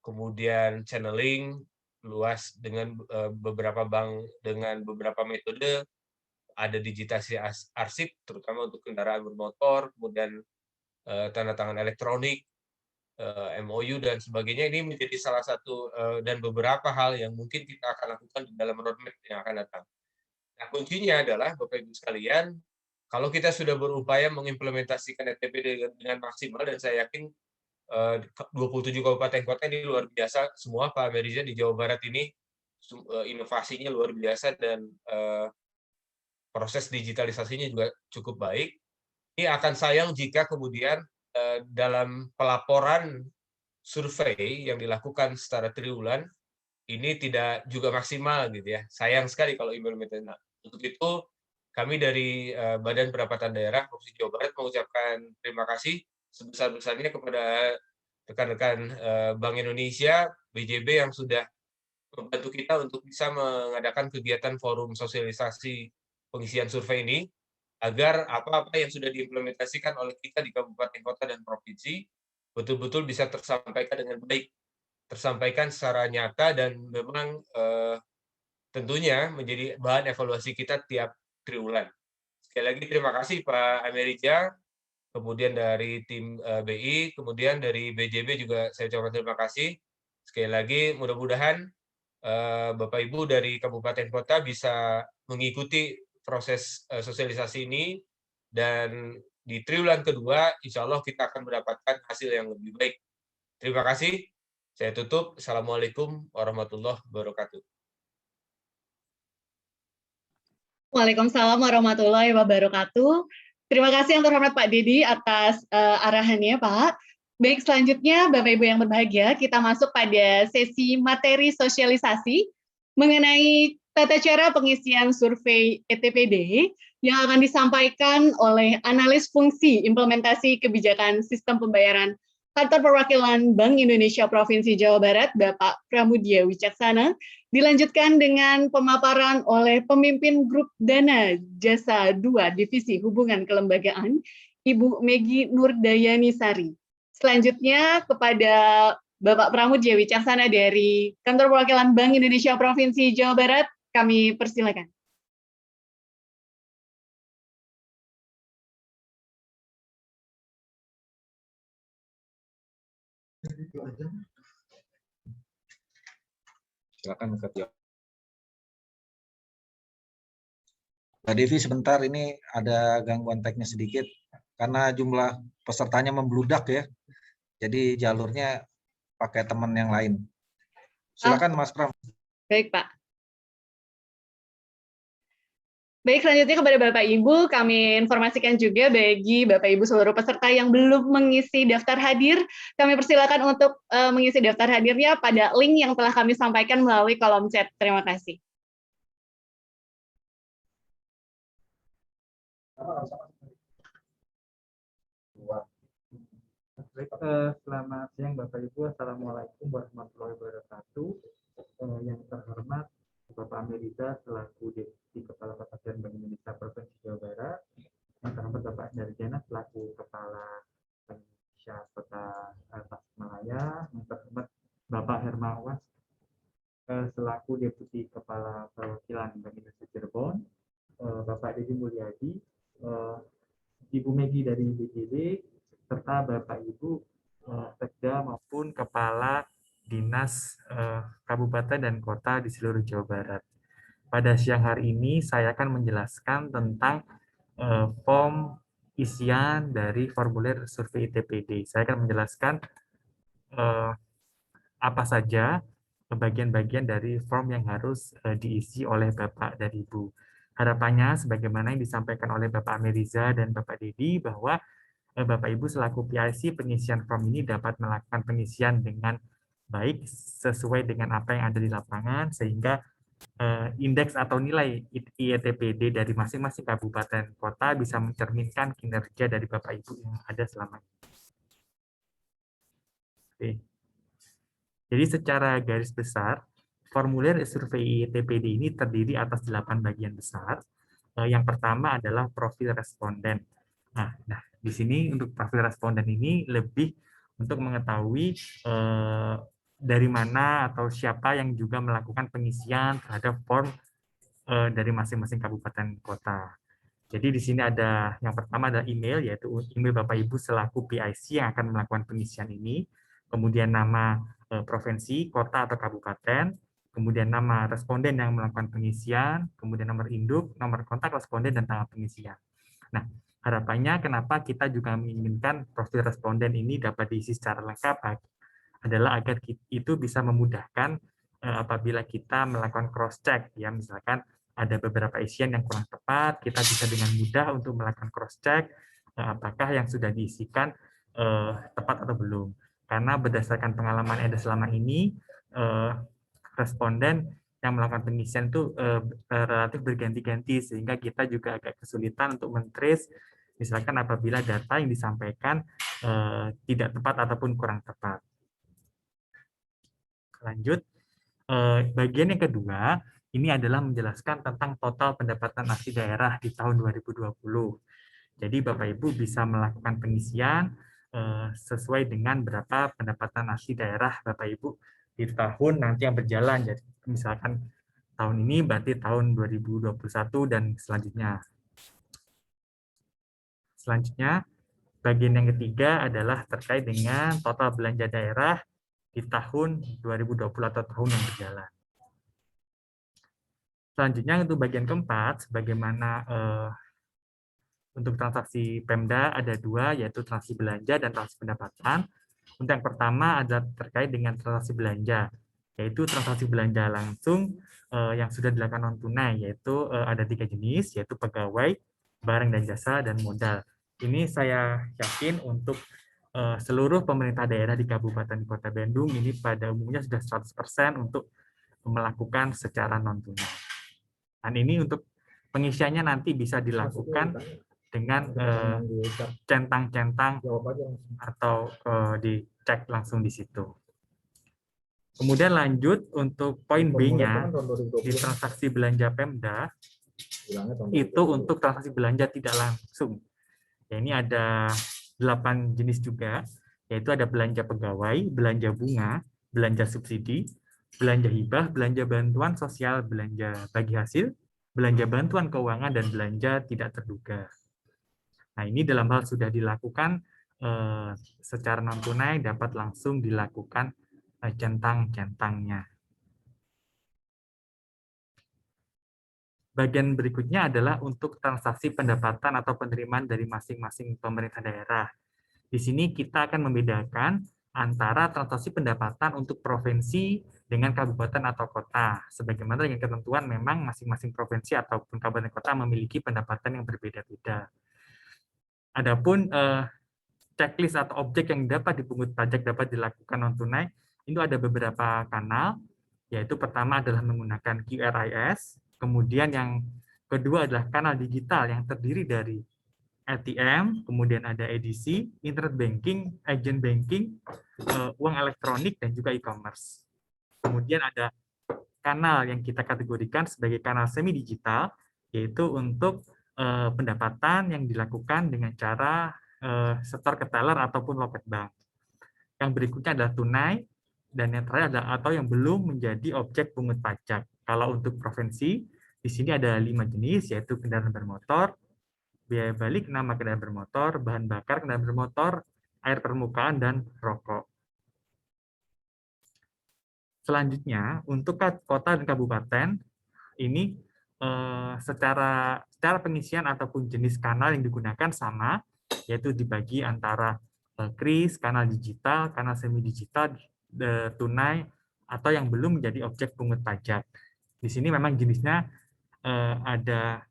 kemudian channeling luas dengan beberapa bank dengan beberapa metode, ada digitasi arsip terutama untuk kendaraan bermotor, kemudian tanda tangan elektronik, MOU dan sebagainya. Ini menjadi salah satu dan beberapa hal yang mungkin kita akan lakukan di dalam roadmap yang akan datang. Nah, kuncinya adalah Bapak Ibu sekalian, kalau kita sudah berupaya mengimplementasikan ETPD dengan maksimal, dan saya yakin 27 kabupaten kota ini luar biasa semua, Pak Ameriza, di Jawa Barat ini inovasinya luar biasa dan proses digitalisasinya juga cukup baik. Ini akan sayang jika kemudian dalam pelaporan survei yang dilakukan secara triwulan ini tidak juga maksimal gitu ya. Sayang sekali kalau implementasi. Nah, untuk itu kami dari Badan Pendapatan Daerah Provinsi Jawa Barat mengucapkan terima kasih sebesar-besarnya kepada rekan-rekan Bank Indonesia, BJB yang sudah membantu kita untuk bisa mengadakan kegiatan forum sosialisasi pengisian survei ini, agar apa-apa yang sudah diimplementasikan oleh kita di kabupaten, kota, dan provinsi betul-betul bisa tersampaikan dengan baik, tersampaikan secara nyata, dan memang tentunya menjadi bahan evaluasi kita tiap triwulan. Sekali lagi terima kasih Pak Amerija, kemudian dari tim BI, kemudian dari BJB juga saya ucapkan terima kasih. Sekali lagi mudah-mudahan Bapak Ibu dari kabupaten kota bisa mengikuti proses sosialisasi ini, dan di triwulan kedua insya Allah kita akan mendapatkan hasil yang lebih baik. Terima kasih. Saya tutup. Assalamualaikum warahmatullahi wabarakatuh. Waalaikumsalam warahmatullahi wabarakatuh. Terima kasih yang terhormat Pak Dedi atas arahannya, Pak. Baik, selanjutnya Bapak Ibu yang berbahagia, kita masuk pada sesi materi sosialisasi mengenai tata cara pengisian survei ETPD yang akan disampaikan oleh analis fungsi implementasi kebijakan sistem pembayaran Kantor Perwakilan Bank Indonesia Provinsi Jawa Barat, Bapak Pramudia Wicaksana, dilanjutkan dengan pemaparan oleh pemimpin Grup Dana Jasa 2 Divisi Hubungan Kelembagaan, Ibu Megi Nurdayani Sari. Selanjutnya kepada Bapak Pramudia Wicaksana dari Kantor Perwakilan Bank Indonesia Provinsi Jawa Barat, kami persilakan. Silakan Kak Tio. Mbak Devi, sebentar, ini ada gangguan teknis sedikit karena jumlah pesertanya membludak ya. Jadi jalurnya pakai teman yang lain. Silakan Mas Pram. Baik, Pak. Baik, selanjutnya kepada Bapak Ibu, kami informasikan juga bagi Bapak Ibu seluruh peserta yang belum mengisi daftar hadir, kami persilakan untuk mengisi daftar hadirnya pada link yang telah kami sampaikan melalui kolom chat. Terima kasih. Selamat siang Bapak Ibu, Assalamualaikum warahmatullahi wabarakatuh. Yang terhormat Bapak Ameriza selaku Deputi Kepala Bapadan Bank Indonesia Provinsi Jawa Barat, yang terhormat Bapak Darjana selaku Kepala Bank Indonesia Kota Tasikmalaya, yang terhormat Bapak Hermawan selaku Deputi Kepala Perwakilan Bank Indonesia Cirebon, Bapak Dedi Mulyadi, Ibu Megi dari BJB, serta Bapak Ibu Sekda maupun Kepala Dinas Kabupaten dan Kota di seluruh Jawa Barat. Pada siang hari ini saya akan menjelaskan tentang form isian dari formulir survei ETPD. Saya akan menjelaskan apa saja bagian-bagian dari form yang harus diisi oleh Bapak dan Ibu. Harapannya sebagaimana yang disampaikan oleh Bapak Ameriza dan Bapak Dedi bahwa Bapak Ibu selaku PIC pengisian form ini dapat melakukan pengisian dengan baik sesuai dengan apa yang ada di lapangan, sehingga indeks atau nilai IETPD dari masing-masing kabupaten kota bisa mencerminkan kinerja dari Bapak Ibu yang ada selama ini. Oke. Jadi secara garis besar, formulir survei TPD ini terdiri atas 8 bagian besar. Yang pertama adalah profil responden. Nah, di sini untuk profil responden ini lebih untuk mengetahui dari mana atau siapa yang juga melakukan pengisian terhadap form dari masing-masing kabupaten kota. Jadi di sini ada yang pertama adalah email, yaitu email Bapak Ibu selaku PIC yang akan melakukan pengisian ini. Kemudian nama provinsi, kota atau kabupaten, kemudian nama responden yang melakukan pengisian, kemudian nomor induk, nomor kontak responden, dan tanggal pengisian. Nah, harapannya kenapa kita juga menginginkan profil responden ini dapat diisi secara lengkap adalah agar itu bisa memudahkan apabila kita melakukan cross-check, ya misalkan ada beberapa isian yang kurang tepat, kita bisa dengan mudah untuk melakukan cross-check apakah yang sudah diisikan tepat atau belum. Karena berdasarkan pengalaman Eda selama ini, responden yang melakukan pengisian itu relatif berganti-ganti, sehingga kita juga agak kesulitan untuk men-trace, misalkan apabila data yang disampaikan tidak tepat ataupun kurang tepat. Lanjut, bagian yang kedua, ini adalah menjelaskan tentang total pendapatan asli daerah di tahun 2020. Jadi Bapak Ibu bisa melakukan pengisian sesuai dengan berapa pendapatan asli daerah Bapak Ibu di tahun nanti yang berjalan. Jadi misalkan tahun ini berarti tahun 2021 dan selanjutnya. Selanjutnya, bagian yang ketiga adalah terkait dengan total belanja daerah di tahun 2020 atau tahun yang berjalan. Selanjutnya untuk bagian keempat, sebagaimana untuk transaksi Pemda ada dua, yaitu transaksi belanja dan transaksi pendapatan. Untuk yang pertama adalah terkait dengan transaksi belanja, yaitu transaksi belanja langsung yang sudah dilakukan non tunai, yaitu ada 3 jenis, yaitu pegawai, barang dan jasa, dan modal. Ini saya yakin untuk seluruh pemerintah daerah di Kabupaten Kota Bandung ini pada umumnya sudah 100% untuk melakukan secara non tunai. Dan ini untuk pengisiannya nanti bisa dilakukan dengan centang-centang atau dicek langsung di situ. Kemudian lanjut untuk poin B-nya di transaksi belanja Pemda, itu untuk transaksi belanja tidak langsung. Ya, ini ada 8 jenis juga, yaitu ada belanja pegawai, belanja bunga, belanja subsidi, belanja hibah, belanja bantuan sosial, belanja bagi hasil, belanja bantuan keuangan, dan belanja tidak terduga. Nah, ini dalam hal sudah dilakukan secara non-tunai dapat langsung dilakukan centang-centangnya. Bagian berikutnya adalah untuk transaksi pendapatan atau penerimaan dari masing-masing pemerintah daerah. Di sini kita akan membedakan antara transaksi pendapatan untuk provinsi dengan kabupaten atau kota. Sebagaimana dengan ketentuan memang masing-masing provinsi ataupun kabupaten kota memiliki pendapatan yang berbeda-beda. Adapun checklist atau objek yang dapat dipungut pajak dapat dilakukan non-tunai, itu ada beberapa kanal, yaitu pertama adalah menggunakan QRIS, kemudian yang kedua adalah kanal digital yang terdiri dari ATM, kemudian ada edisi, internet banking, agent banking, uang elektronik, dan juga e-commerce. Kemudian ada kanal yang kita kategorikan sebagai kanal semi-digital, yaitu untuk pendapatan yang dilakukan dengan cara setor ke teller ataupun loket bank. Yang berikutnya adalah tunai, dan yang terakhir adalah atau yang belum menjadi objek pungut pajak. Kalau untuk provinsi, di sini ada 5 jenis, yaitu kendaraan bermotor, biaya balik nama kendaraan bermotor, bahan bakar kendaraan bermotor, air permukaan, dan rokok. Selanjutnya, untuk kota dan kabupaten, ini secara pengisian ataupun jenis kanal yang digunakan sama, yaitu dibagi antara KRIS, kanal digital, kanal semi-digital, tunai, atau yang belum menjadi objek pungut pajak. Di sini memang jenisnya ada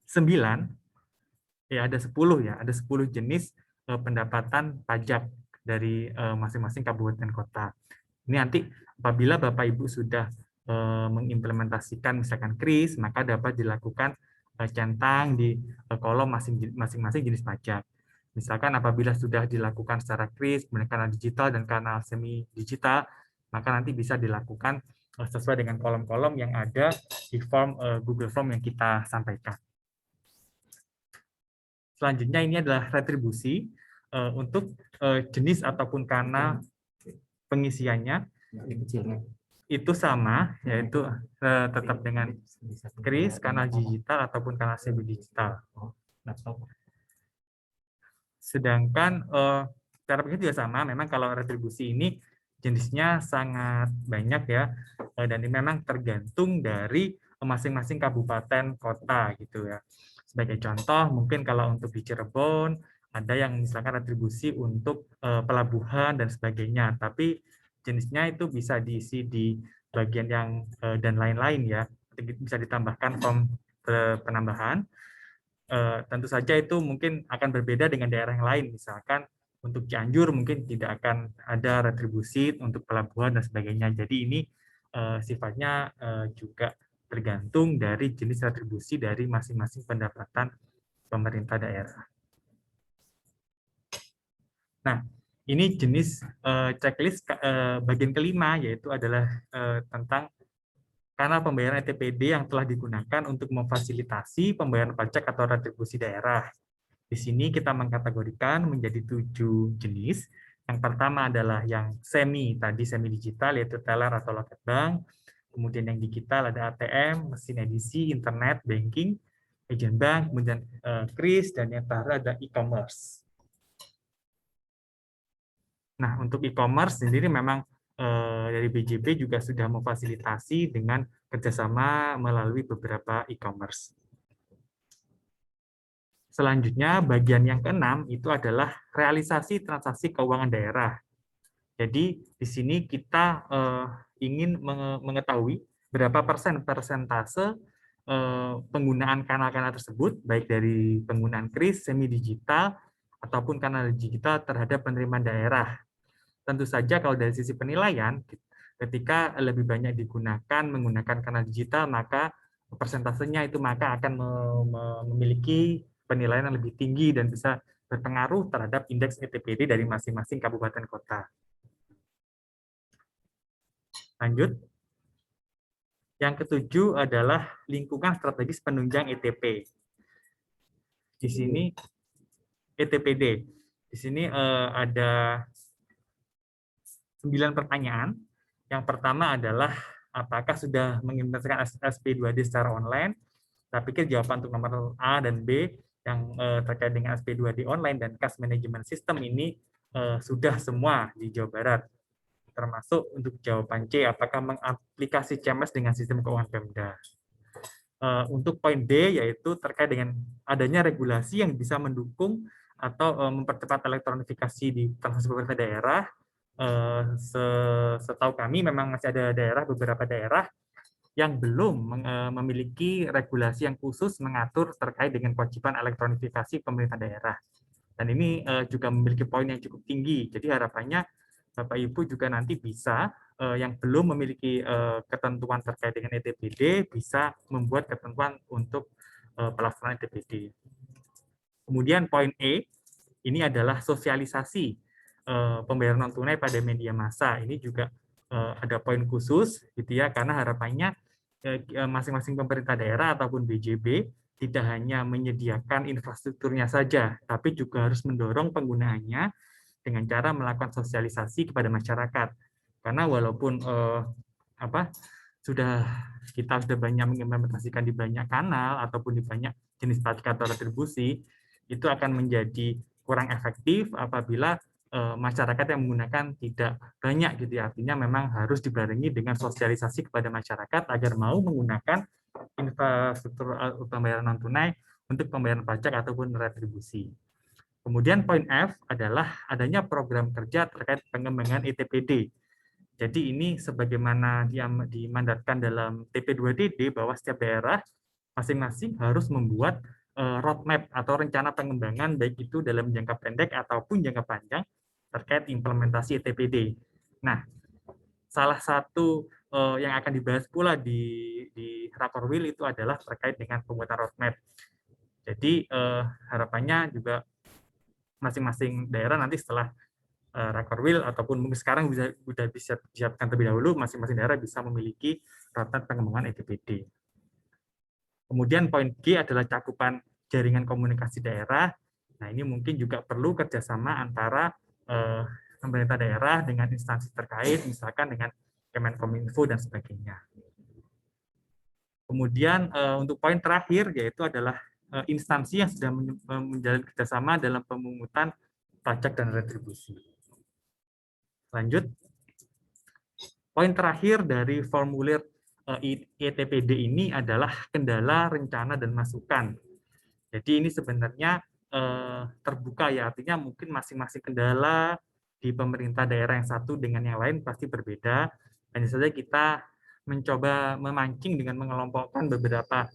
9, ya ada 10 ya, ada 10 jenis pendapatan pajak dari masing-masing kabupaten kota. Ini nanti apabila Bapak Ibu sudah mengimplementasikan misalkan KRIS, maka dapat dilakukan centang di kolom masing-masing jenis pajak. Misalkan apabila sudah dilakukan secara KRIS, kemudian kanal digital dan kanal semi digital, maka nanti bisa dilakukan sesuai dengan kolom-kolom yang ada di form Google Form yang kita sampaikan. Selanjutnya ini adalah retribusi untuk jenis ataupun karena pengisiannya itu sama, yaitu tetap dengan kris, kanal digital ataupun kanal semi digital. Sedangkan cara pikir juga sama, memang kalau retribusi ini jenisnya sangat banyak ya, dan ini memang tergantung dari masing-masing kabupaten kota gitu ya. Sebagai contoh, mungkin kalau untuk di Cirebon ada yang misalkan retribusi untuk pelabuhan dan sebagainya, tapi jenisnya itu bisa diisi di bagian yang dan lain-lain ya, bisa ditambahkan form penambahan. Tentu saja itu mungkin akan berbeda dengan daerah yang lain, misalkan untuk Cianjur mungkin tidak akan ada retribusi untuk pelabuhan dan sebagainya. Jadi ini sifatnya juga tergantung dari jenis retribusi dari masing-masing pendapatan pemerintah daerah. Nah, ini jenis checklist bagian kelima, yaitu adalah tentang kanal pembayaran ETPD yang telah digunakan untuk memfasilitasi pembayaran pajak atau retribusi daerah. Di sini kita mengkategorikan menjadi 7 jenis. Yang pertama adalah yang semi digital, yaitu teller atau loket bank. Kemudian yang digital ada ATM, mesin edisi, internet, banking, agent bank, kemudian kris, dan yang terakhir ada e-commerce. Nah, untuk e-commerce sendiri memang dari BJB juga sudah memfasilitasi dengan kerjasama melalui beberapa e-commerce. Selanjutnya, bagian yang keenam itu adalah realisasi transaksi keuangan daerah. Jadi, di sini kita ingin mengetahui berapa persentase penggunaan kanal-kanal tersebut, baik dari penggunaan kris, semi-digital, ataupun kanal digital terhadap penerimaan daerah. Tentu saja kalau dari sisi penilaian, ketika lebih banyak digunakan menggunakan kanal digital, maka persentasenya itu maka akan memiliki penilaian yang lebih tinggi dan bisa berpengaruh terhadap indeks ETPD dari masing-masing kabupaten kota. Lanjut. Yang ketujuh adalah lingkungan strategis penunjang ETP. Di sini ETPD. Di sini ada 9 pertanyaan. Yang pertama adalah apakah sudah mengimplementasikan SP2D secara online? Saya pikir jawaban untuk nomor A dan B yang terkait dengan SP2D online dan Cash Management System ini sudah semua di Jawa Barat. Termasuk untuk jawaban C, apakah mengaplikasi CMS dengan sistem keuangan Pemda. Untuk poin D, yaitu terkait dengan adanya regulasi yang bisa mendukung atau mempercepat elektronifikasi di transaksi pemerintah daerah. Setahu kami memang masih ada beberapa daerah yang belum memiliki regulasi yang khusus mengatur terkait dengan kewajiban elektronifikasi pemerintah daerah. Dan ini juga memiliki poin yang cukup tinggi. Jadi harapannya Bapak Ibu juga nanti bisa yang belum memiliki ketentuan terkait dengan ETPD bisa membuat ketentuan untuk pelaksanaan ETPD. Kemudian poin E, ini adalah sosialisasi pembayaran non tunai pada media massa. Ini juga ada poin khusus gitu ya, karena harapannya masing-masing pemerintah daerah ataupun BJB tidak hanya menyediakan infrastrukturnya saja, tapi juga harus mendorong penggunaannya dengan cara melakukan sosialisasi kepada masyarakat. Karena walaupun kita sudah banyak mengimplementasikan di banyak kanal ataupun di banyak jenis pajak atau retribusi, itu akan menjadi kurang efektif apabila masyarakat yang menggunakan tidak banyak gitu ya. Artinya memang harus dibarengi dengan sosialisasi kepada masyarakat agar mau menggunakan infrastruktur pembayaran non tunai untuk pembayaran pajak ataupun retribusi. Kemudian poin F adalah adanya program kerja terkait pengembangan ETPD. Jadi ini sebagaimana dimandatkan dalam TP2DD bahwa setiap daerah masing-masing harus membuat roadmap atau rencana pengembangan baik itu dalam jangka pendek ataupun jangka panjang terkait implementasi ETPD. Nah, salah satu yang akan dibahas pula di Rakorwil itu adalah terkait dengan pembuatan roadmap. Jadi harapannya juga masing-masing daerah nanti setelah Rakorwil, ataupun mungkin sekarang sudah bisa disiapkan terlebih dahulu, masing-masing daerah bisa memiliki roadmap pengembangan ETPD. Kemudian poin G adalah cakupan jaringan komunikasi daerah. Nah, ini mungkin juga perlu kerjasama antara pemerintah daerah dengan instansi terkait, misalkan dengan Kemenkominfo dan sebagainya. Kemudian untuk poin terakhir yaitu adalah instansi yang sudah menjalin kerjasama dalam pemungutan pajak dan retribusi. Lanjut. Poin terakhir dari formulir ETPD ini adalah kendala, rencana, dan masukan. Jadi ini sebenarnya terbuka ya, artinya mungkin masing-masing kendala di pemerintah daerah yang satu dengan yang lain pasti berbeda. Hanya saja kita mencoba memancing dengan mengelompokkan beberapa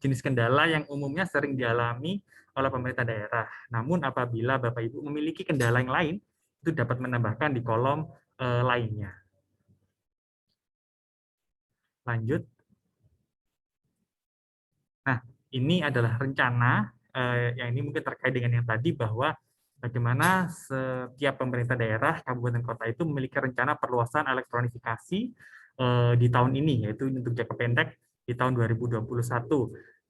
jenis kendala yang umumnya sering dialami oleh pemerintah daerah. Namun apabila Bapak Ibu memiliki kendala yang lain, itu dapat menambahkan di kolom lainnya. Lanjut. Nah, ini adalah rencana yang ini mungkin terkait dengan yang tadi, bahwa bagaimana setiap pemerintah daerah, kabupaten kota itu memiliki rencana perluasan elektronifikasi di tahun ini, yaitu untuk jangka pendek di tahun 2021.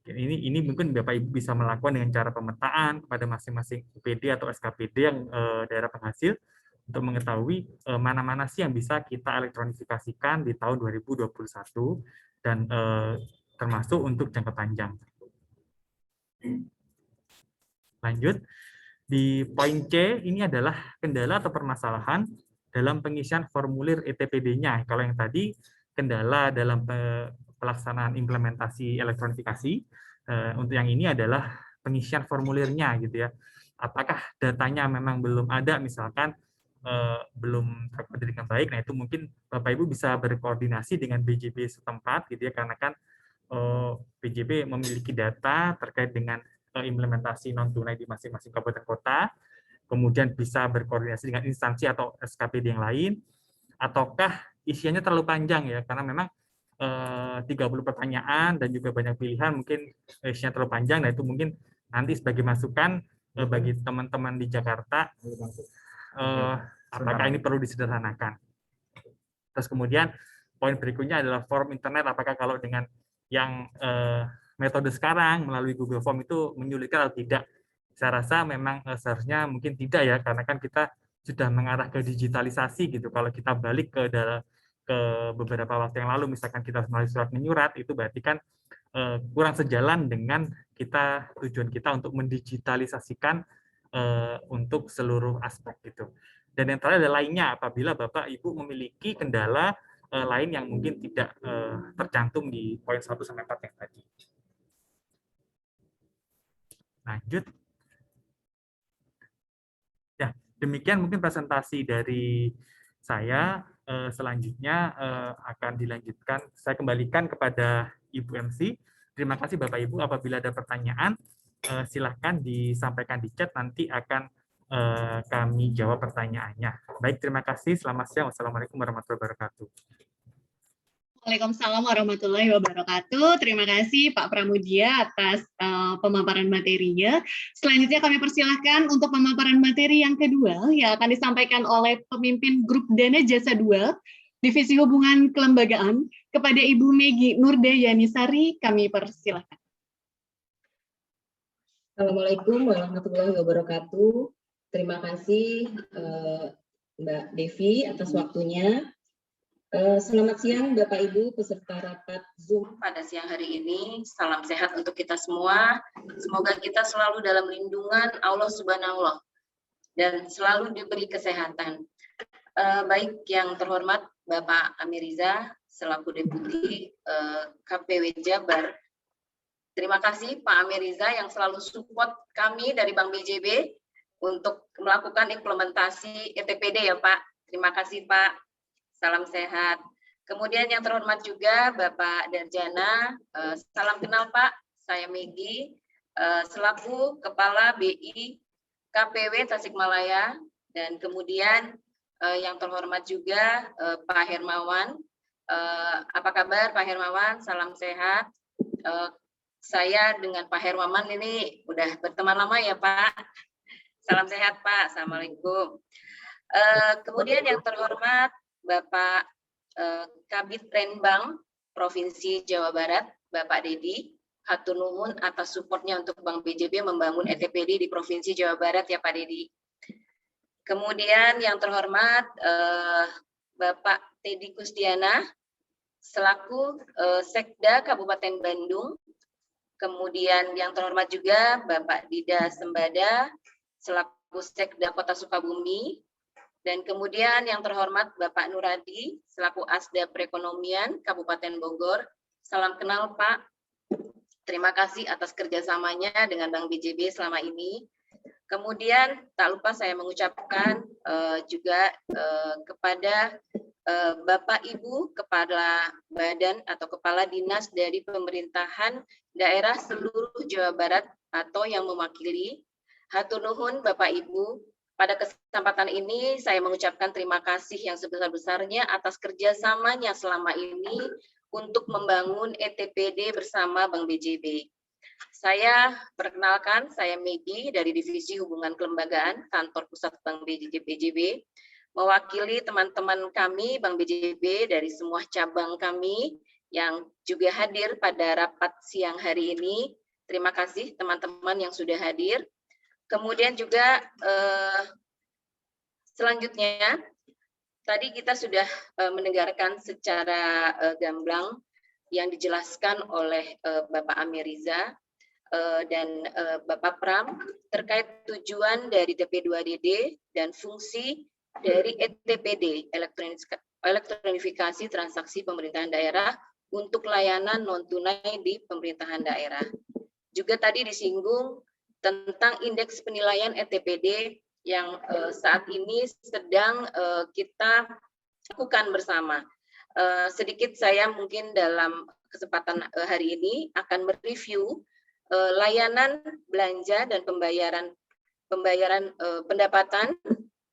Ini mungkin Bapak Ibu bisa melakukan dengan cara pemetaan kepada masing-masing UPD atau SKPD yang daerah penghasil untuk mengetahui mana-mana sih yang bisa kita elektronifikasikan di tahun 2021 dan termasuk untuk jangka panjang. Lanjut, di poin C ini adalah kendala atau permasalahan dalam pengisian formulir ETPD-nya. Kalau yang tadi kendala dalam pelaksanaan implementasi elektronifikasi, untuk yang ini adalah pengisian formulirnya gitu ya. Apakah datanya memang belum ada, misalkan belum terkoordinasi dengan baik, nah itu mungkin Bapak Ibu bisa berkoordinasi dengan BJB setempat gitu ya, karena kan BJB memiliki data terkait dengan implementasi non tunai di masing-masing kabupaten kota, kemudian bisa berkoordinasi dengan instansi atau SKPD yang lain, ataukah isiannya terlalu panjang ya, karena memang 30 pertanyaan dan juga banyak pilihan, mungkin isinya terlalu panjang. Nah itu mungkin nanti sebagai masukan bagi teman-teman di Jakarta, apakah ini perlu disederhanakan. Terus kemudian poin berikutnya adalah form internet, apakah kalau dengan yang metode sekarang melalui Google Form itu menyulitkan atau tidak. Saya rasa memang seharusnya mungkin tidak ya, karena kan kita sudah mengarah ke digitalisasi gitu. Kalau kita balik ke beberapa waktu yang lalu, misalkan kita melalui surat menyurat, itu berarti kan kurang sejalan dengan tujuan kita untuk mendigitalisasikan untuk seluruh aspek gitu. Dan yang terakhir adalah lainnya, apabila Bapak Ibu memiliki kendala lain yang mungkin tidak tercantum di poin 1 sampai 4 yang tadi. Lanjut. Ya, demikian mungkin presentasi dari saya. Selanjutnya akan dilanjutkan. Saya kembalikan kepada Ibu MC. Terima kasih Bapak Ibu. Apabila ada pertanyaan, silahkan disampaikan di chat. Nanti akan kami jawab pertanyaannya. Baik, terima kasih. Selamat siang. Wassalamualaikum warahmatullahi wabarakatuh. Waalaikumsalam warahmatullahi wabarakatuh. Terima kasih Pak Pramudia atas pemaparan materinya. Selanjutnya kami persilahkan untuk pemaparan materi yang kedua yang akan disampaikan oleh pemimpin Grup Dana Jasa 2, Divisi Hubungan Kelembagaan, kepada Ibu Megi Nurdayanisari. Kami persilahkan. Assalamualaikum warahmatullahi wabarakatuh. Terima kasih Mbak Devi atas waktunya. Selamat siang Bapak Ibu peserta rapat Zoom pada siang hari ini. Salam sehat untuk kita semua. Semoga kita selalu dalam lindungan Allah Subhanahu wa Ta'ala dan selalu diberi kesehatan. Baik yang terhormat Bapak Amiriza selaku Deputi KPW Jabar. Terima kasih Pak Amiriza yang selalu support kami dari Bank BJB untuk melakukan implementasi ETPD ya Pak. Terima kasih Pak. Salam sehat. Kemudian yang terhormat juga Bapak Darjana, salam kenal Pak, saya Megi, selaku Kepala BI KPW Tasikmalaya, dan kemudian yang terhormat juga Pak Hermawan. Apa kabar Pak Hermawan? Salam sehat. Saya dengan Pak Hermawan ini udah berteman lama ya Pak. Salam sehat Pak. Assalamualaikum. Kemudian yang terhormat Bapak Kabid Renbank Provinsi Jawa Barat, Bapak Dedi, hatur nuhun atas supportnya untuk Bank BJB membangun ETPD di Provinsi Jawa Barat ya Pak Dedi. Kemudian yang terhormat Bapak Teddy Kusdiana selaku Sekda Kabupaten Bandung. Kemudian yang terhormat juga Bapak Dida Sembada selaku Sekda Kota Sukabumi. Dan kemudian yang terhormat Bapak Nuradi selaku Asda Perekonomian Kabupaten Bogor. Salam kenal Pak. Terima kasih atas kerjasamanya dengan Bank BJB selama ini. Kemudian tak lupa saya mengucapkan juga kepada Bapak Ibu Kepala Badan atau Kepala Dinas dari pemerintahan daerah seluruh Jawa Barat atau yang mewakili. Hatur nuhun Bapak Ibu. Pada kesempatan ini saya mengucapkan terima kasih yang sebesar-besarnya atas kerjasamanya selama ini untuk membangun ETPD bersama Bank BJB. Saya perkenalkan, saya Megi dari Divisi Hubungan Kelembagaan Kantor Pusat Bank BJB, mewakili teman-teman kami Bank BJB dari semua cabang kami yang juga hadir pada rapat siang hari ini. Terima kasih teman-teman yang sudah hadir. Kemudian juga selanjutnya, tadi kita sudah mendengarkan secara gamblang yang dijelaskan oleh Bapak Amir Riza dan Bapak Pram terkait tujuan dari TP2DD dan fungsi dari ETPD, elektronifikasi transaksi pemerintahan daerah untuk layanan non-tunai di pemerintahan daerah. Juga tadi disinggung tentang indeks penilaian ETPD yang saat ini sedang kita lakukan bersama. Sedikit saya mungkin dalam kesempatan hari ini akan mereview layanan belanja dan pembayaran pendapatan,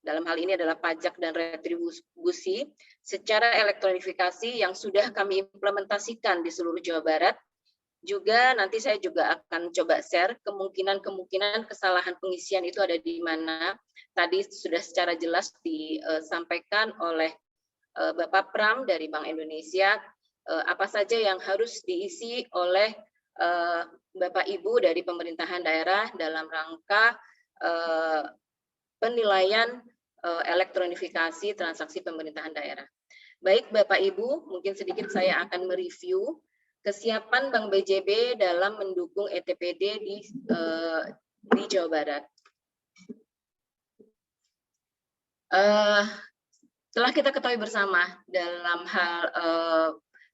dalam hal ini adalah pajak dan retribusi, secara elektronifikasi yang sudah kami implementasikan di seluruh Jawa Barat. Juga nanti saya juga akan coba share kemungkinan kesalahan pengisian itu ada di mana. Tadi sudah secara jelas disampaikan oleh Bapak Pram dari Bank Indonesia, apa saja yang harus diisi oleh Bapak Ibu dari pemerintahan daerah dalam rangka penilaian elektronifikasi transaksi pemerintahan daerah. Baik Bapak Ibu, mungkin sedikit saya akan mereview kesiapan Bank BJB dalam mendukung ETPD di Jawa Barat. Setelah kita ketahui bersama dalam hal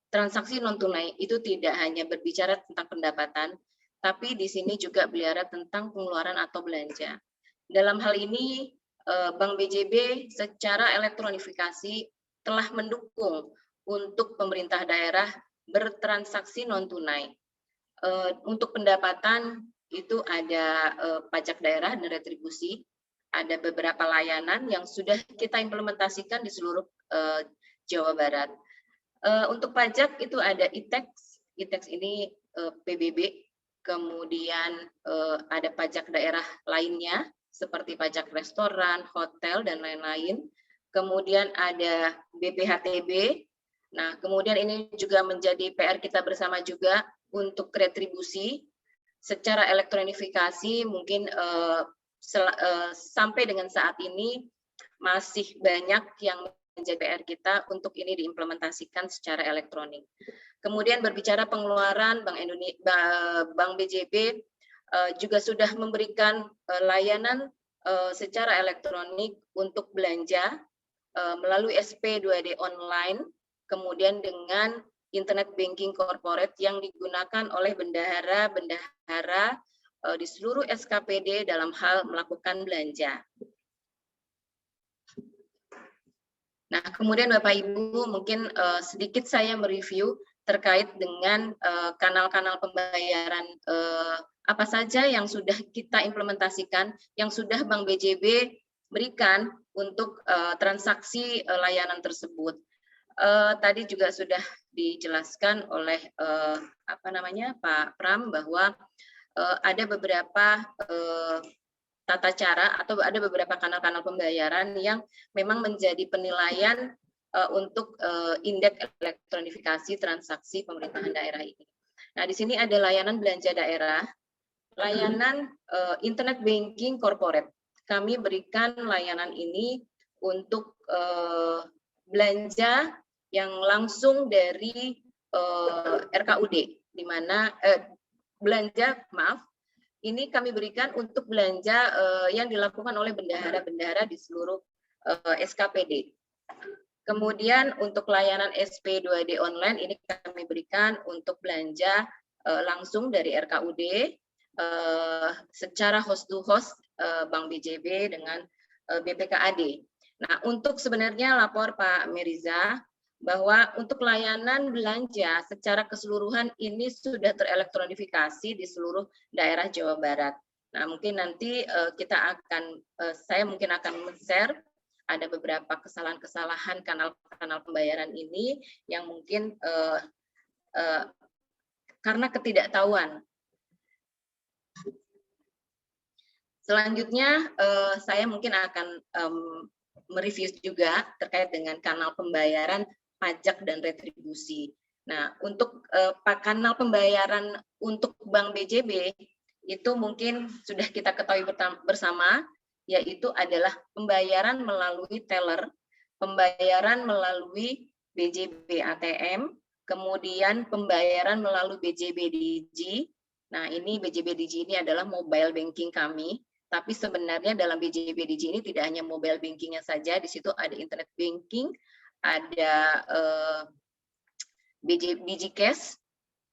transaksi non-tunai itu tidak hanya berbicara tentang pendapatan, tapi di sini juga berbicara tentang pengeluaran atau belanja. Dalam hal ini, Bank BJB secara elektronifikasi telah mendukung untuk pemerintah daerah bertransaksi non-tunai. Untuk pendapatan itu ada pajak daerah dan retribusi, ada beberapa layanan yang sudah kita implementasikan di seluruh Jawa Barat. Untuk pajak itu ada ITEX ini PBB, kemudian ada pajak daerah lainnya seperti pajak restoran, hotel, dan lain-lain. Kemudian ada BPHTB. Nah, kemudian ini juga menjadi PR kita bersama juga untuk retribusi secara elektronifikasi. Mungkin sampai dengan saat ini masih banyak yang menjadi PR kita untuk ini diimplementasikan secara elektronik. Kemudian berbicara pengeluaran, Bank BJB juga sudah memberikan layanan secara elektronik untuk belanja melalui SP2D online, kemudian dengan internet banking corporate yang digunakan oleh bendahara di seluruh SKPD dalam hal melakukan belanja. Nah, kemudian Bapak Ibu mungkin sedikit saya mereview terkait dengan kanal-kanal pembayaran apa saja yang sudah kita implementasikan, yang sudah Bank BJB berikan untuk transaksi layanan tersebut. Tadi juga sudah dijelaskan oleh Pak Pram bahwa ada beberapa tata cara atau ada beberapa kanal-kanal pembayaran yang memang menjadi penilaian untuk indeks elektronifikasi transaksi pemerintahan daerah ini. Nah, di sini ada layanan belanja daerah, layanan internet banking corporate. Kami berikan layanan ini untuk belanja yang langsung dari RKUD, di mana ini kami berikan untuk belanja yang dilakukan oleh bendahara-bendahara di seluruh SKPD. Kemudian untuk layanan SP2D online ini kami berikan untuk belanja langsung dari RKUD secara host to host Bank BJB dengan BPKAD. Nah, untuk sebenarnya lapor Pak Meriza bahwa untuk layanan belanja secara keseluruhan ini sudah terelektronifikasi di seluruh daerah Jawa Barat. Nah, mungkin nanti saya mungkin akan men-share ada beberapa kesalahan-kesalahan kanal-kanal pembayaran ini yang mungkin karena ketidaktahuan. Selanjutnya saya mungkin akan mereview juga terkait dengan kanal pembayaran pajak dan retribusi. Nah, untuk kanal pembayaran untuk Bank BJB itu mungkin sudah kita ketahui bersama, yaitu adalah pembayaran melalui teller, pembayaran melalui BJB ATM, kemudian pembayaran melalui BJB Digi. Nah, ini BJB Digi ini adalah mobile banking kami, tapi sebenarnya dalam BJB Digi ini tidak hanya mobile bankingnya saja, di situ ada internet banking, ada DigiCash,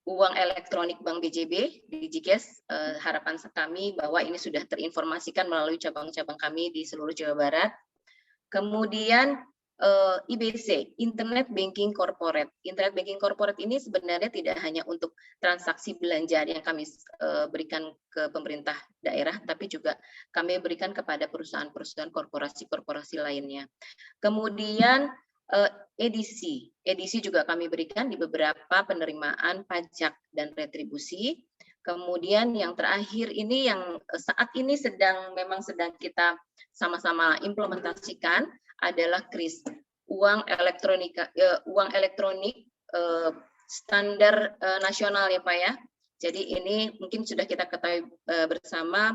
uang elektronik Bank BJB, DigiCash. Harapan kami bahwa ini sudah terinformasikan melalui cabang-cabang kami di seluruh Jawa Barat. Kemudian IBC, Internet Banking Corporate. Internet Banking Corporate ini sebenarnya tidak hanya untuk transaksi belanja yang kami berikan ke pemerintah daerah, tapi juga kami berikan kepada perusahaan-perusahaan korporasi-korporasi lainnya. Kemudian edisi juga kami berikan di beberapa penerimaan pajak dan retribusi. Kemudian yang terakhir ini yang saat ini memang sedang kita sama-sama implementasikan adalah KRIS, uang elektronik standar nasional ya Pak ya. Jadi ini mungkin sudah kita ketahui bersama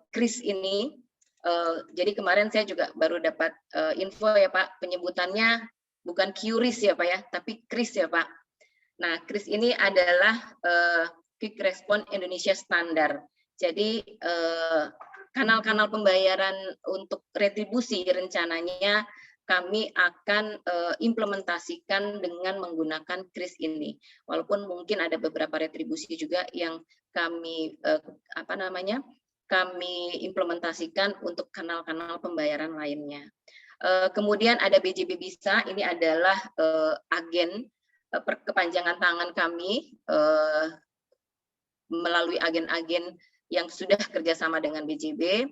KRIS ini. Jadi kemarin saya juga baru dapat info ya Pak, penyebutannya bukan QRIS ya Pak ya, tapi KRIS ya Pak. Nah, KRIS ini adalah Quick Response Indonesia Standard. Jadi kanal-kanal pembayaran untuk retribusi rencananya kami akan implementasikan dengan menggunakan KRIS ini. Walaupun mungkin ada beberapa retribusi juga yang kami kami implementasikan untuk kanal-kanal pembayaran lainnya. Kemudian ada BJB Bisa, ini adalah agen kepanjangan tangan kami melalui agen-agen yang sudah kerjasama dengan BJB.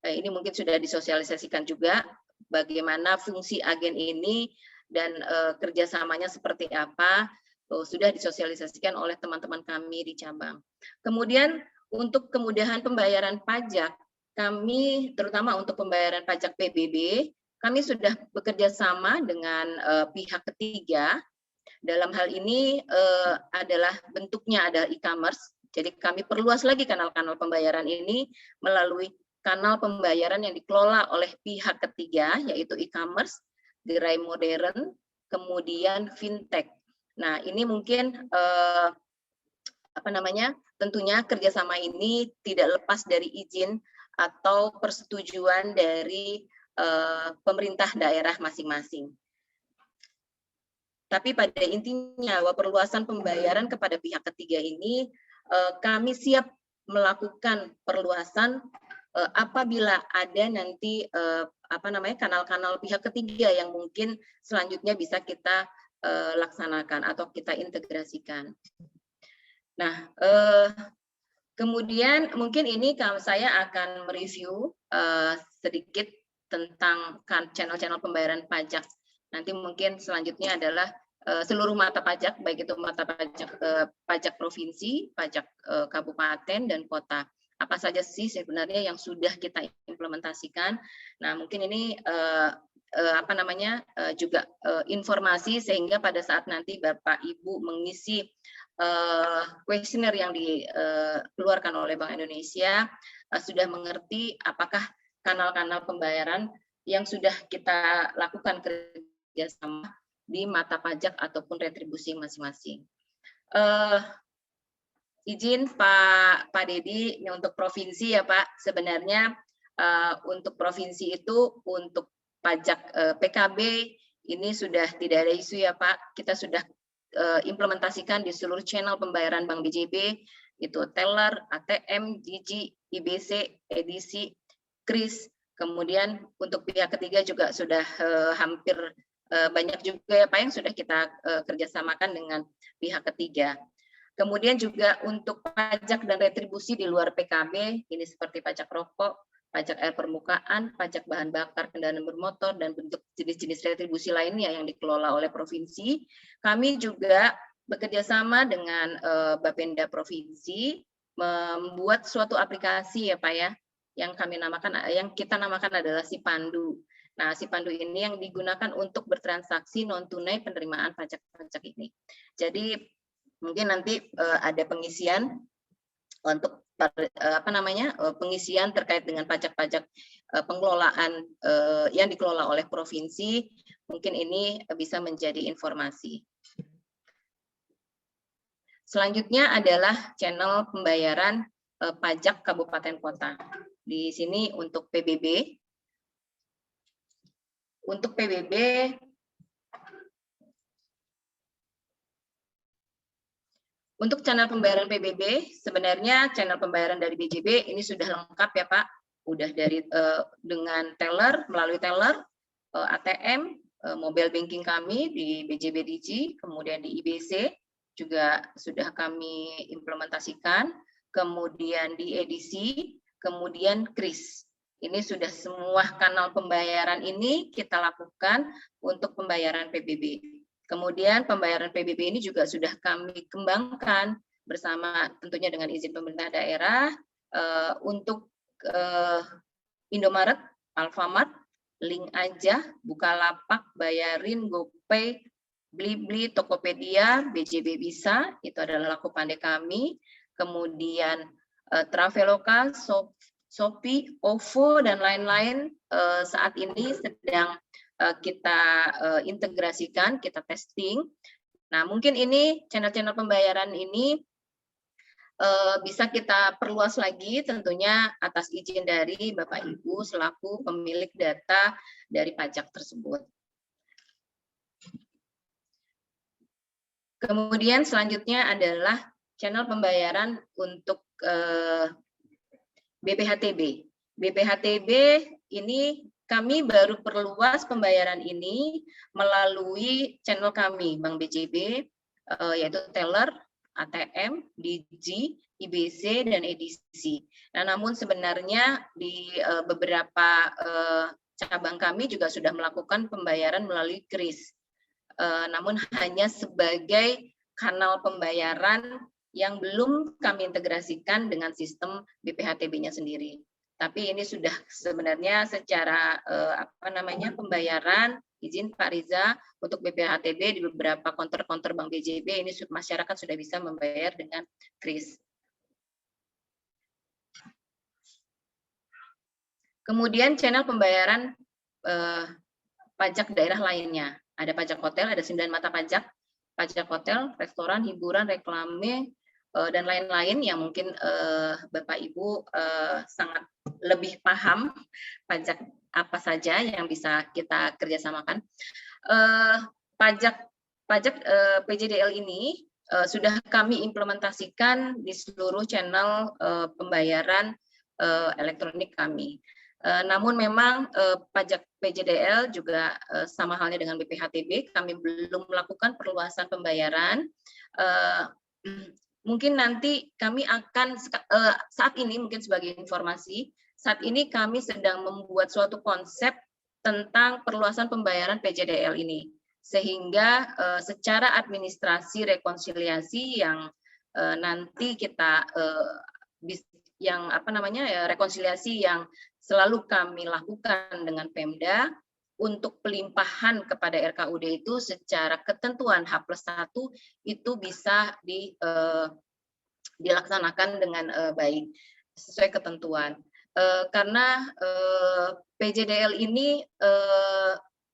Ini mungkin sudah disosialisasikan juga bagaimana fungsi agen ini dan kerjasamanya seperti apa, sudah disosialisasikan oleh teman-teman kami di cabang. Kemudian untuk kemudahan pembayaran pajak, kami terutama untuk pembayaran pajak PBB, kami sudah bekerja sama dengan pihak ketiga. Dalam hal ini adalah bentuknya ada e-commerce. Jadi kami perluas lagi kanal-kanal pembayaran ini melalui kanal pembayaran yang dikelola oleh pihak ketiga, yaitu e-commerce, gerai modern, kemudian fintech. Nah, ini mungkin tentunya kerjasama ini tidak lepas dari izin atau persetujuan dari pemerintah daerah masing-masing. Tapi pada intinya bahwa perluasan pembayaran kepada pihak ketiga ini kami siap melakukan perluasan apabila ada nanti kanal-kanal pihak ketiga yang mungkin selanjutnya bisa kita laksanakan atau kita integrasikan. Nah, kemudian mungkin ini kalau saya akan mereview sedikit tentang channel-channel pembayaran pajak. Nanti mungkin selanjutnya adalah seluruh mata pajak, baik itu mata pajak provinsi, pajak kabupaten dan kota. apa saja sih sebenarnya yang sudah kita implementasikan. Nah, mungkin ini juga informasi sehingga pada saat nanti Bapak Ibu mengisi kuesioner yang dikeluarkan oleh Bank Indonesia sudah mengerti apakah kanal-kanal pembayaran yang sudah kita lakukan kerjasama di mata pajak ataupun retribusi masing-masing. Izin Pak Dedi, ini untuk provinsi ya Pak, sebenarnya untuk provinsi itu untuk pajak PKB ini sudah tidak ada isu ya Pak, kita sudah implementasikan di seluruh channel pembayaran Bank BJB, itu teller, ATM, Digi, IBC, edisi, KRIS, kemudian untuk pihak ketiga juga sudah hampir banyak juga ya Pak yang sudah kita kerjasamakan dengan pihak ketiga. Kemudian juga untuk pajak dan retribusi di luar PKB, ini seperti pajak rokok, pajak air permukaan, pajak bahan bakar kendaraan bermotor, dan bentuk jenis-jenis retribusi lainnya yang dikelola oleh provinsi. Kami juga bekerja sama dengan Bapenda Provinsi, membuat suatu aplikasi ya Pak ya, yang kita namakan adalah Sipandu. Nah, Sipandu ini yang digunakan untuk bertransaksi non-tunai penerimaan pajak-pajak ini. Jadi, mungkin nanti ada pengisian untuk pengisian terkait dengan pajak-pajak pengelolaan yang dikelola oleh provinsi, mungkin ini bisa menjadi informasi. Selanjutnya adalah channel pembayaran pajak kabupaten kota. Di sini untuk PBB. Untuk PBB untuk channel pembayaran PBB, sebenarnya channel pembayaran dari BJB ini sudah lengkap ya Pak, udah dari dengan teller, melalui teller, ATM, mobile banking kami di BJB Digi, kemudian di IBC juga sudah kami implementasikan, kemudian di edisi, kemudian KRIS. Ini sudah semua kanal pembayaran ini kita lakukan untuk pembayaran PBB. Kemudian pembayaran PBB ini juga sudah kami kembangkan bersama tentunya dengan izin pemerintah daerah untuk Indomaret, Alfamart, Link Aja, Bukalapak, Bayarin, GoPay, Blibli, Tokopedia, BJB Bisa, itu adalah laku pandai kami. Kemudian Traveloka, Shopee, OVO, dan lain-lain saat ini sedang kita integrasikan, kita testing. Nah, mungkin ini channel-channel pembayaran ini bisa kita perluas lagi tentunya atas izin dari Bapak Ibu selaku pemilik data dari pajak tersebut. Kemudian selanjutnya adalah channel pembayaran untuk BPHTB. BPHTB ini kami baru perluas pembayaran ini melalui channel kami, Bank BJB, yaitu teller, ATM, Digi, IBC, dan edisi. Nah, namun sebenarnya di beberapa cabang kami juga sudah melakukan pembayaran melalui KRIS. Namun hanya sebagai kanal pembayaran yang belum kami integrasikan dengan sistem BPHTB-nya sendiri. Tapi ini sudah sebenarnya secara pembayaran, izin Pak Riza, untuk BPHTB di beberapa konter-konter Bank BJB ini masyarakat sudah bisa membayar dengan KRIS. Kemudian channel pembayaran pajak daerah lainnya. Ada pajak hotel, ada 9 mata pajak hotel, restoran, hiburan, reklame, dan lain-lain yang mungkin Bapak Ibu sangat lebih paham pajak apa saja yang bisa kita kerjasamakan. Pajak PJDL ini sudah kami implementasikan di seluruh channel pembayaran elektronik kami. Namun memang pajak PJDL juga sama halnya dengan BPHTB, kami belum melakukan perluasan pembayaran. Mungkin nanti kami akan, saat ini mungkin sebagai informasi, saat ini kami sedang membuat suatu konsep tentang perluasan pembayaran PJDL ini. Sehingga secara administrasi rekonsiliasi yang nanti kita yang apa namanya ya, rekonsiliasi yang selalu kami lakukan dengan Pemda untuk pelimpahan kepada RKUD itu secara ketentuan H+1 itu bisa dilaksanakan dengan baik sesuai ketentuan. Karena PJDL ini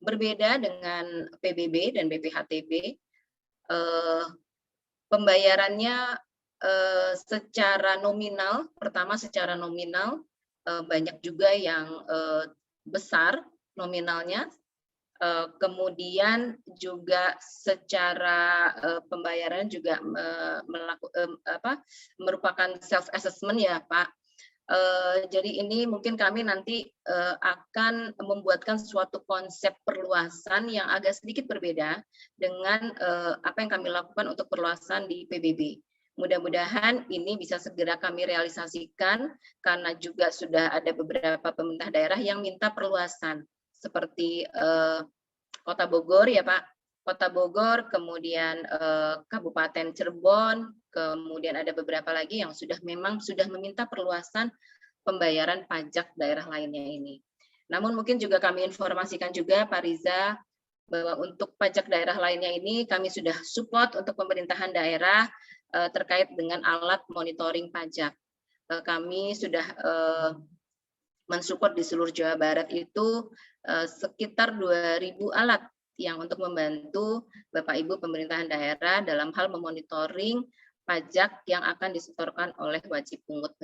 berbeda dengan PBB dan BPHTB, pembayarannya secara nominal, pertama secara nominal, banyak juga yang besar nominalnya, kemudian juga secara pembayaran juga merupakan self assessment ya Pak. Jadi ini mungkin kami nanti akan membuatkan suatu konsep perluasan yang agak sedikit berbeda dengan apa yang kami lakukan untuk perluasan di PBB. Mudah-mudahan ini bisa segera kami realisasikan karena juga sudah ada beberapa pemerintah daerah yang minta perluasan seperti Kota Bogor ya Pak, Kota Bogor, kemudian Kabupaten Cirebon, kemudian ada beberapa lagi yang memang sudah meminta perluasan pembayaran pajak daerah lainnya ini. Namun mungkin juga kami informasikan juga Pak Riza bahwa untuk pajak daerah lainnya ini kami sudah support untuk pemerintahan daerah terkait dengan alat monitoring pajak. Kami sudah mensupport di seluruh Jawa Barat itu sekitar 2.000 alat yang untuk membantu Bapak Ibu pemerintahan daerah dalam hal memonitoring pajak yang akan disetorkan oleh wajib pungut.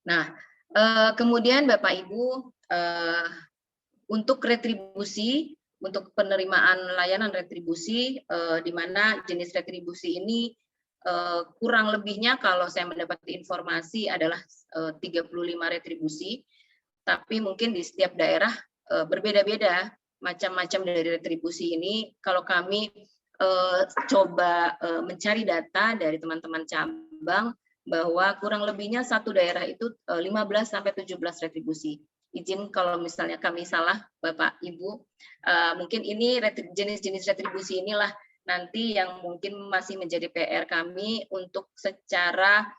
Nah, kemudian Bapak Ibu untuk retribusi, untuk penerimaan layanan retribusi, di mana jenis retribusi ini kurang lebihnya kalau saya mendapat informasi adalah 35 retribusi, tapi mungkin di setiap daerah berbeda-beda macam-macam dari retribusi ini. Kalau kami coba mencari data dari teman-teman cabang bahwa kurang lebihnya satu daerah itu 15 sampai 17 retribusi. Izin kalau misalnya kami salah Bapak Ibu, mungkin ini jenis-jenis retribusi inilah nanti yang mungkin masih menjadi PR kami untuk secara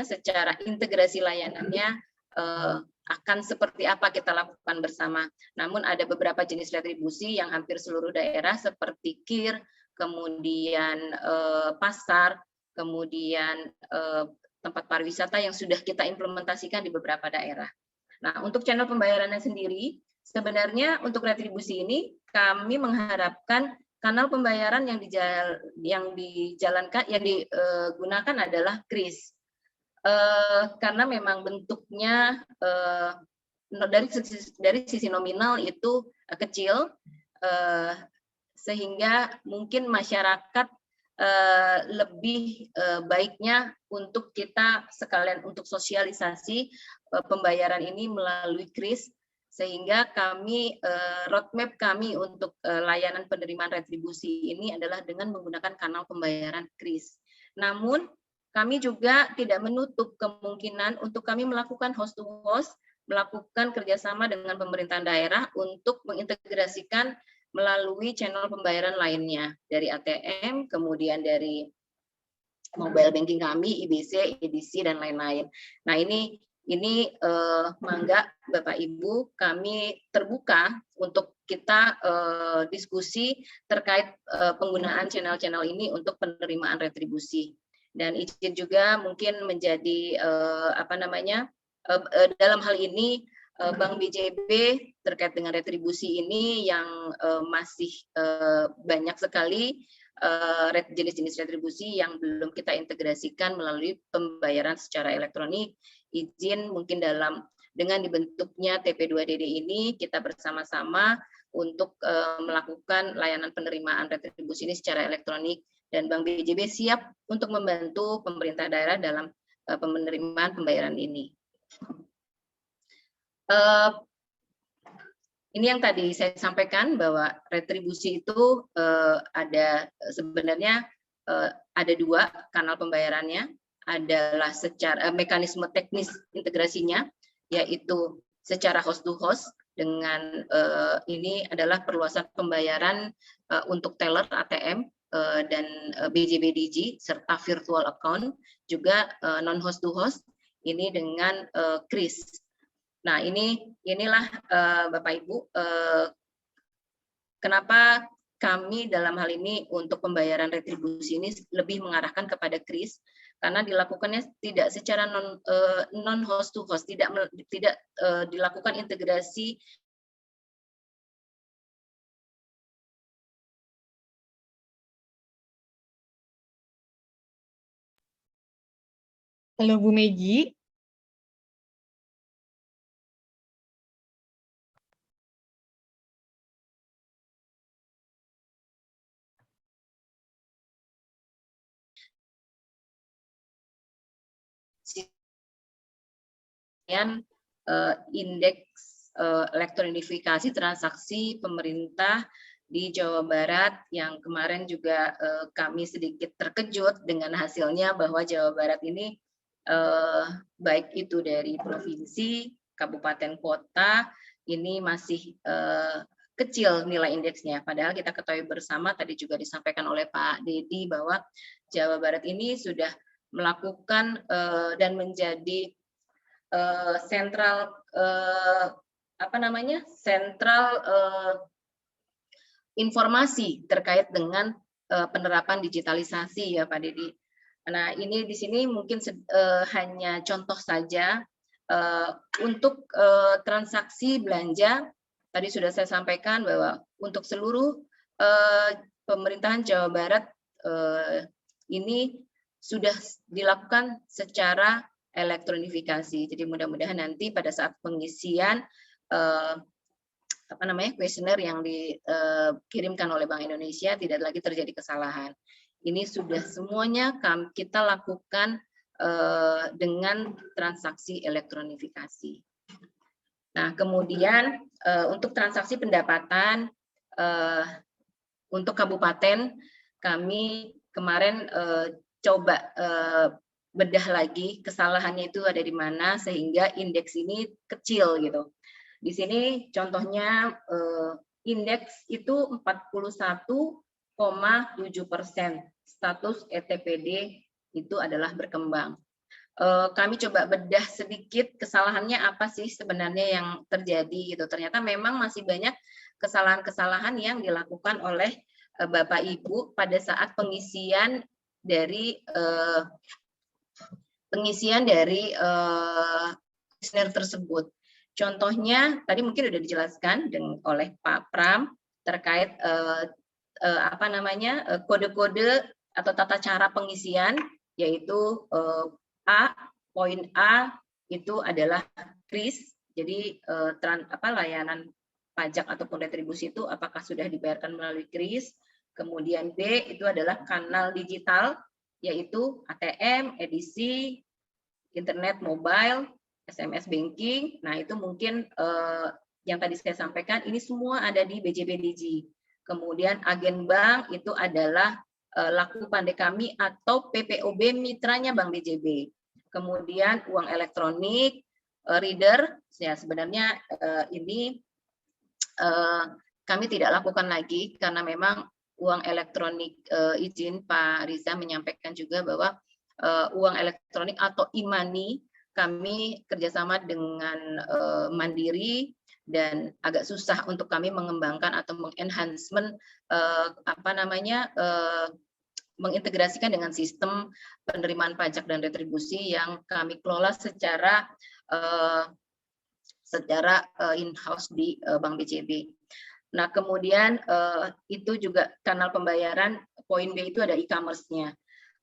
secara integrasi layanannya akan seperti apa kita lakukan bersama. Namun ada beberapa jenis retribusi yang hampir seluruh daerah seperti KIR, kemudian pasar, kemudian tempat pariwisata yang sudah kita implementasikan di beberapa daerah. Nah, untuk channel pembayarannya sendiri, sebenarnya untuk retribusi ini kami mengharapkan kanal pembayaran yang digunakan adalah KRIS. Karena memang bentuknya dari sisi nominal itu kecil, sehingga mungkin masyarakat lebih baiknya untuk kita sekalian untuk sosialisasi pembayaran ini melalui KRIS, sehingga kami roadmap kami untuk layanan penerimaan retribusi ini adalah dengan menggunakan kanal pembayaran KRIS. Namun kami juga tidak menutup kemungkinan untuk kami melakukan host to host, melakukan kerjasama dengan pemerintahan daerah untuk mengintegrasikan melalui channel pembayaran lainnya dari ATM, kemudian dari mobile banking kami, IBC, EDC dan lain-lain. Nah ini mangga Bapak Ibu, kami terbuka untuk kita diskusi terkait penggunaan channel-channel ini untuk penerimaan retribusi. Dan izin juga mungkin menjadi dalam hal ini Bank BJB terkait dengan retribusi ini yang masih banyak sekali jenis-jenis retribusi yang belum kita integrasikan melalui pembayaran secara elektronik. Izin mungkin dengan dibentuknya TP2DD ini kita bersama-sama untuk melakukan layanan penerimaan retribusi ini secara elektronik, dan Bank BJB siap untuk membantu pemerintah daerah dalam penerimaan pembayaran ini. Ini yang tadi saya sampaikan bahwa retribusi itu sebenarnya ada dua kanal pembayarannya, adalah secara mekanisme teknis integrasinya, yaitu secara host to host dengan ini adalah perluasan pembayaran untuk teller ATM dan BJBDG serta virtual account, juga non host to host ini dengan kris. Nah, inilah Bapak Ibu kenapa kami dalam hal ini untuk pembayaran retribusi ini lebih mengarahkan kepada kris, karena dilakukannya tidak secara non host to host, tidak dilakukan integrasi. Halo Bu Megi. Indeks elektronifikasi transaksi pemerintah di Jawa Barat yang kemarin juga kami sedikit terkejut dengan hasilnya bahwa Jawa Barat ini baik itu dari provinsi, kabupaten, kota ini masih kecil nilai indeksnya. Padahal kita ketahui bersama tadi juga disampaikan oleh Pak Dedi bahwa Jawa Barat ini sudah melakukan dan menjadi sentral informasi terkait dengan penerapan digitalisasi ya Pak Dedi. Nah ini di sini mungkin hanya contoh saja untuk transaksi belanja tadi sudah saya sampaikan bahwa untuk seluruh pemerintahan Jawa Barat ini sudah dilakukan secara elektronifikasi. Jadi mudah-mudahan nanti pada saat pengisian kuesioner yang dikirimkan oleh Bank Indonesia tidak lagi terjadi kesalahan. Ini sudah semuanya kita lakukan dengan transaksi elektronifikasi. Nah, kemudian untuk transaksi pendapatan untuk kabupaten kami kemarin coba bedah lagi kesalahannya itu ada di mana sehingga indeks ini kecil gitu. Di sini contohnya indeks itu 41,7%, status ETPD itu adalah berkembang. Kami coba bedah sedikit kesalahannya apa sih sebenarnya yang terjadi gitu. Ternyata memang masih banyak kesalahan-kesalahan yang dilakukan oleh Bapak Ibu pada saat pengisian dari kuesioner tersebut. Contohnya tadi mungkin sudah dijelaskan oleh Pak Pram terkait kode-kode atau tata cara pengisian, yaitu poin A itu adalah kris. Jadi layanan pajak ataupun retribusi itu apakah sudah dibayarkan melalui kris. Kemudian B itu adalah kanal digital, yaitu ATM, edisi, internet mobile, SMS banking. Nah, itu mungkin yang tadi saya sampaikan, ini semua ada di BJBDG. Kemudian agen bank itu adalah laku pandai kami atau PPOB mitranya Bank BJB. Kemudian uang elektronik, reader, ya sebenarnya ini kami tidak lakukan lagi karena memang uang elektronik izin Pak Riza menyampaikan juga bahwa uang elektronik atau e-money kami kerjasama dengan Mandiri dan agak susah untuk kami mengembangkan atau mengenhancement mengintegrasikan dengan sistem penerimaan pajak dan retribusi yang kami kelola secara in-house di Bank BJB. Nah, kemudian itu juga kanal pembayaran, poin B itu ada e-commerce-nya.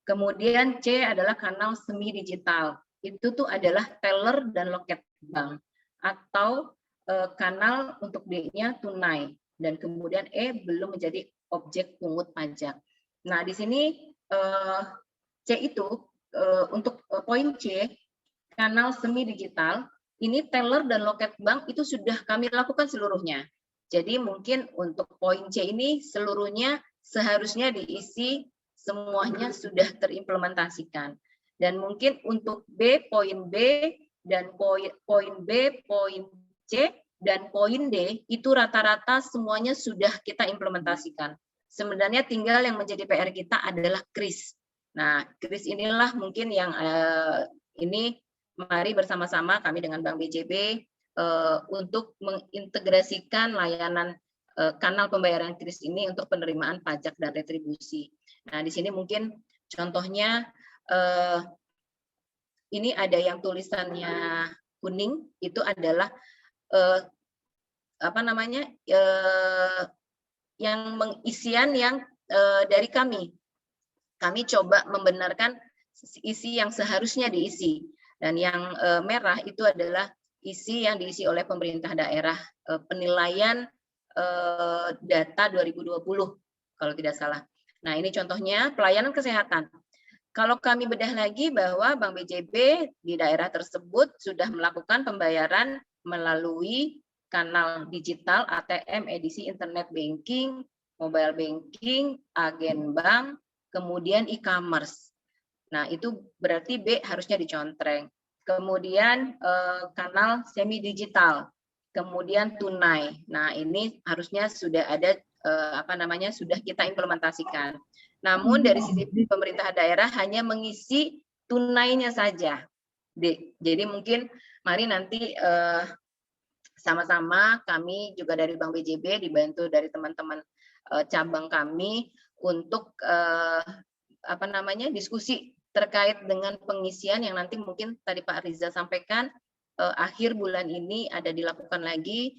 Kemudian C adalah kanal semi digital. Itu tuh adalah teller dan loket bank atau kanal untuk D-nya tunai, dan kemudian E belum menjadi objek pungut pajak. Nah, di sini C itu untuk poin C kanal semi digital ini teller dan loket bank itu sudah kami lakukan seluruhnya. Jadi mungkin untuk poin C ini seluruhnya seharusnya diisi semuanya sudah terimplementasikan. Dan mungkin untuk B, poin B, dan poin B, poin C, dan poin D itu rata-rata semuanya sudah kita implementasikan. Sebenarnya tinggal yang menjadi PR kita adalah KRIS. Nah, KRIS inilah mungkin yang ini mari bersama-sama kami dengan Bank BJB untuk mengintegrasikan layanan kanal pembayaran KRIS ini untuk penerimaan pajak dan retribusi. Nah, di sini mungkin contohnya ini ada yang tulisannya kuning, itu adalah yang mengisian yang dari kami. Kami coba membenarkan isi yang seharusnya diisi, dan yang merah itu adalah isi yang diisi oleh pemerintah daerah, penilaian data 2020 kalau tidak salah. Nah, ini contohnya pelayanan kesehatan. Kalau kami bedah lagi bahwa Bank BJB di daerah tersebut sudah melakukan pembayaran melalui kanal digital ATM, edisi internet banking, mobile banking, agen bank, kemudian e-commerce. Nah, itu berarti B harusnya dicontreng. Kemudian kanal semi digital, kemudian tunai. Nah, ini harusnya sudah ada sudah kita implementasikan. Namun dari sisi pemerintah daerah hanya mengisi tunainya saja. D. Jadi mungkin mari nanti sama-sama kami juga dari Bank BJB dibantu dari teman-teman cabang kami untuk diskusi terkait dengan pengisian yang nanti mungkin tadi Pak Riza sampaikan akhir bulan ini ada dilakukan lagi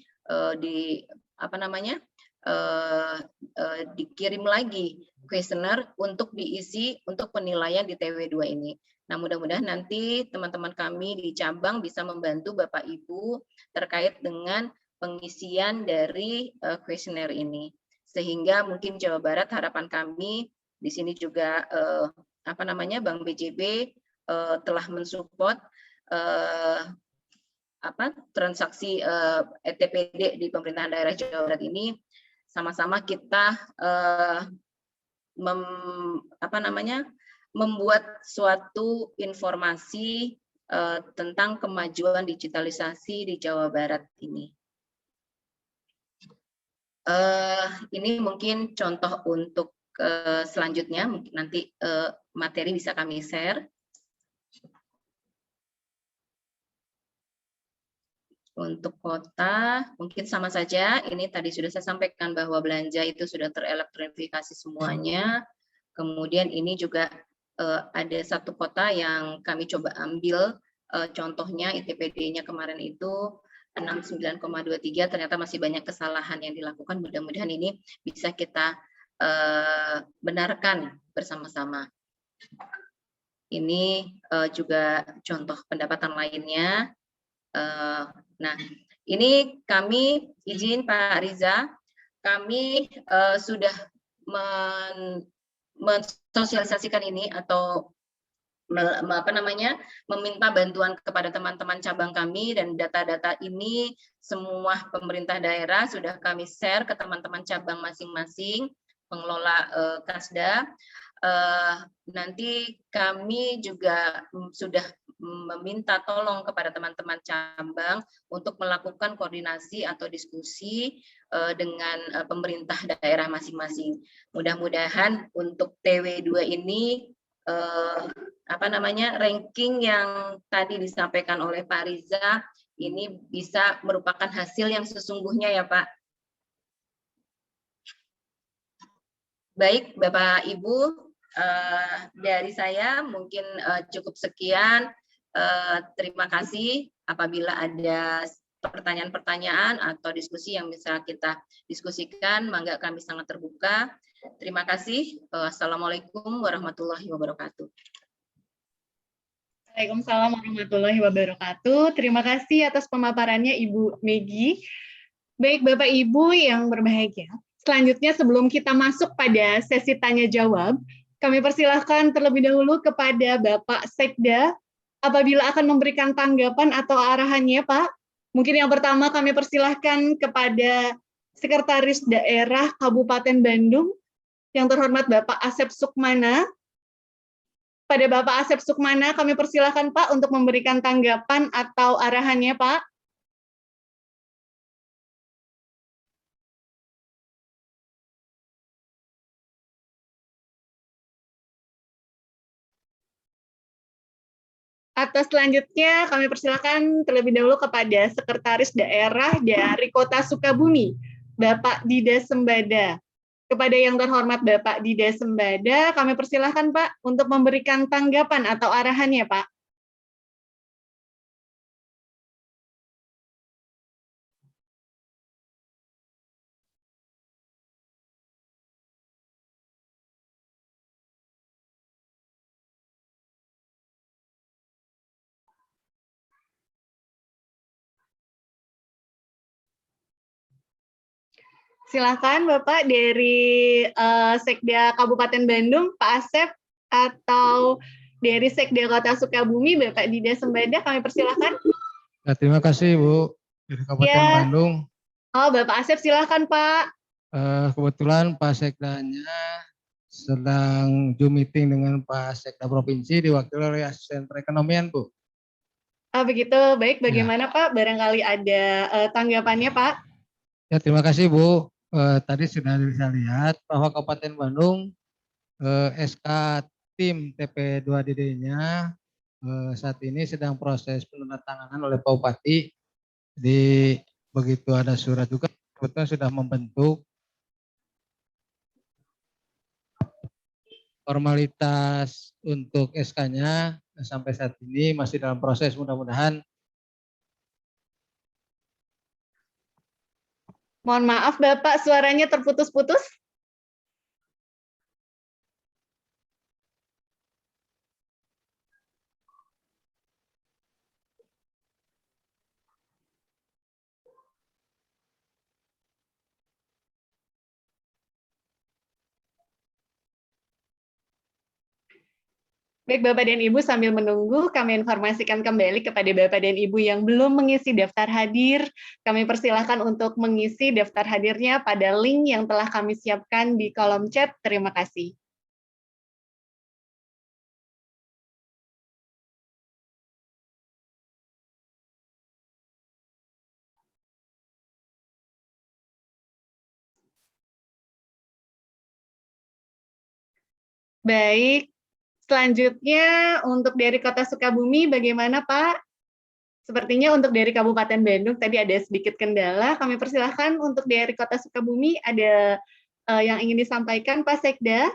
dikirim lagi kuesioner untuk diisi untuk penilaian di TW2 ini. Nah, mudah-mudahan nanti teman-teman kami di cabang bisa membantu Bapak Ibu terkait dengan pengisian dari kuesioner ini. Sehingga mungkin Jawa Barat harapan kami di sini juga Bank BJB telah mensupport transaksi ETPD di pemerintahan daerah Jawa Barat ini, sama-sama kita membuat suatu informasi tentang kemajuan digitalisasi di Jawa Barat ini. Ini mungkin contoh untuk selanjutnya, mungkin nanti materi bisa kami share. Untuk kota, mungkin sama saja. Ini tadi sudah saya sampaikan bahwa belanja itu sudah terelektronifikasi semuanya. Kemudian ini juga ada satu kota yang kami coba ambil contohnya ITPD-nya kemarin itu 69,23, ternyata masih banyak kesalahan yang dilakukan. Mudah-mudahan ini bisa kita benarkan bersama-sama. Ini juga contoh pendapatan lainnya. Nah, ini kami izin Pak Riza, kami sudah mensosialisasikan ini atau meminta bantuan kepada teman-teman cabang kami, dan data-data ini semua pemerintah daerah sudah kami share ke teman-teman cabang masing-masing pengelola Kasda. Nanti kami juga sudah meminta tolong kepada teman-teman cabang untuk melakukan koordinasi atau diskusi dengan pemerintah daerah masing-masing. Mudah-mudahan untuk TW2 ini ranking yang tadi disampaikan oleh Pak Riza ini bisa merupakan hasil yang sesungguhnya ya Pak. Baik Bapak Ibu, dari saya mungkin cukup sekian. Terima kasih. Apabila ada pertanyaan-pertanyaan atau diskusi yang bisa kita diskusikan, mangga kami sangat terbuka. Terima kasih. Assalamualaikum warahmatullahi wabarakatuh. Waalaikumsalam warahmatullahi wabarakatuh. Terima kasih atas pemaparannya Ibu Megi. Baik Bapak Ibu yang berbahagia, selanjutnya sebelum kita masuk pada sesi tanya jawab, kami persilahkan terlebih dahulu kepada Bapak Sekda apabila akan memberikan tanggapan atau arahannya, Pak. Mungkin yang pertama kami persilahkan kepada Sekretaris Daerah Kabupaten Bandung, yang terhormat Bapak Asep Sukmana. Pada Bapak Asep Sukmana kami persilahkan Pak untuk memberikan tanggapan atau arahannya, Pak. Atas selanjutnya kami persilakan terlebih dahulu kepada Sekretaris Daerah dari Kota Sukabumi, Bapak Dida Sembada. Kepada yang terhormat Bapak Dida Sembada, kami persilahkan Pak untuk memberikan tanggapan atau arahannya Pak. Silakan Bapak dari Sekda Kabupaten Bandung, Pak Asep, atau dari Sekda Kota Sukabumi, Bapak Dida Sembada, kami persilakan. Ya, terima kasih Bu dari Kabupaten Ya. Bandung. Oh, Bapak Asep silakan Pak. Kebetulan Pak Sekdanya sedang Zoom meeting dengan Pak Sekda Provinsi diwakili oleh Asisten Perekonomian Bu. Oh, begitu, baik. Bagaimana Pak? Barangkali ada tanggapannya Pak? Ya, terima kasih Bu. Tadi sudah bisa lihat bahwa Kabupaten Bandung SK tim TP2DD-nya saat ini sedang proses penandatanganan oleh Pak Bupati. Jadi begitu ada surat juga kebetulan sudah membentuk formalitas untuk SK-nya sampai saat ini masih dalam proses, mudah-mudahan. Mohon maaf Bapak, suaranya terputus-putus. Baik Bapak dan Ibu, sambil menunggu kami informasikan kembali kepada Bapak dan Ibu yang belum mengisi daftar hadir, kami persilahkan untuk mengisi daftar hadirnya pada link yang telah kami siapkan di kolom chat. Terima kasih. Baik, selanjutnya untuk dari Kota Sukabumi bagaimana Pak? Sepertinya untuk dari Kabupaten Bandung tadi ada sedikit kendala, kami persilahkan untuk dari Kota Sukabumi ada yang ingin disampaikan Pak Sekda.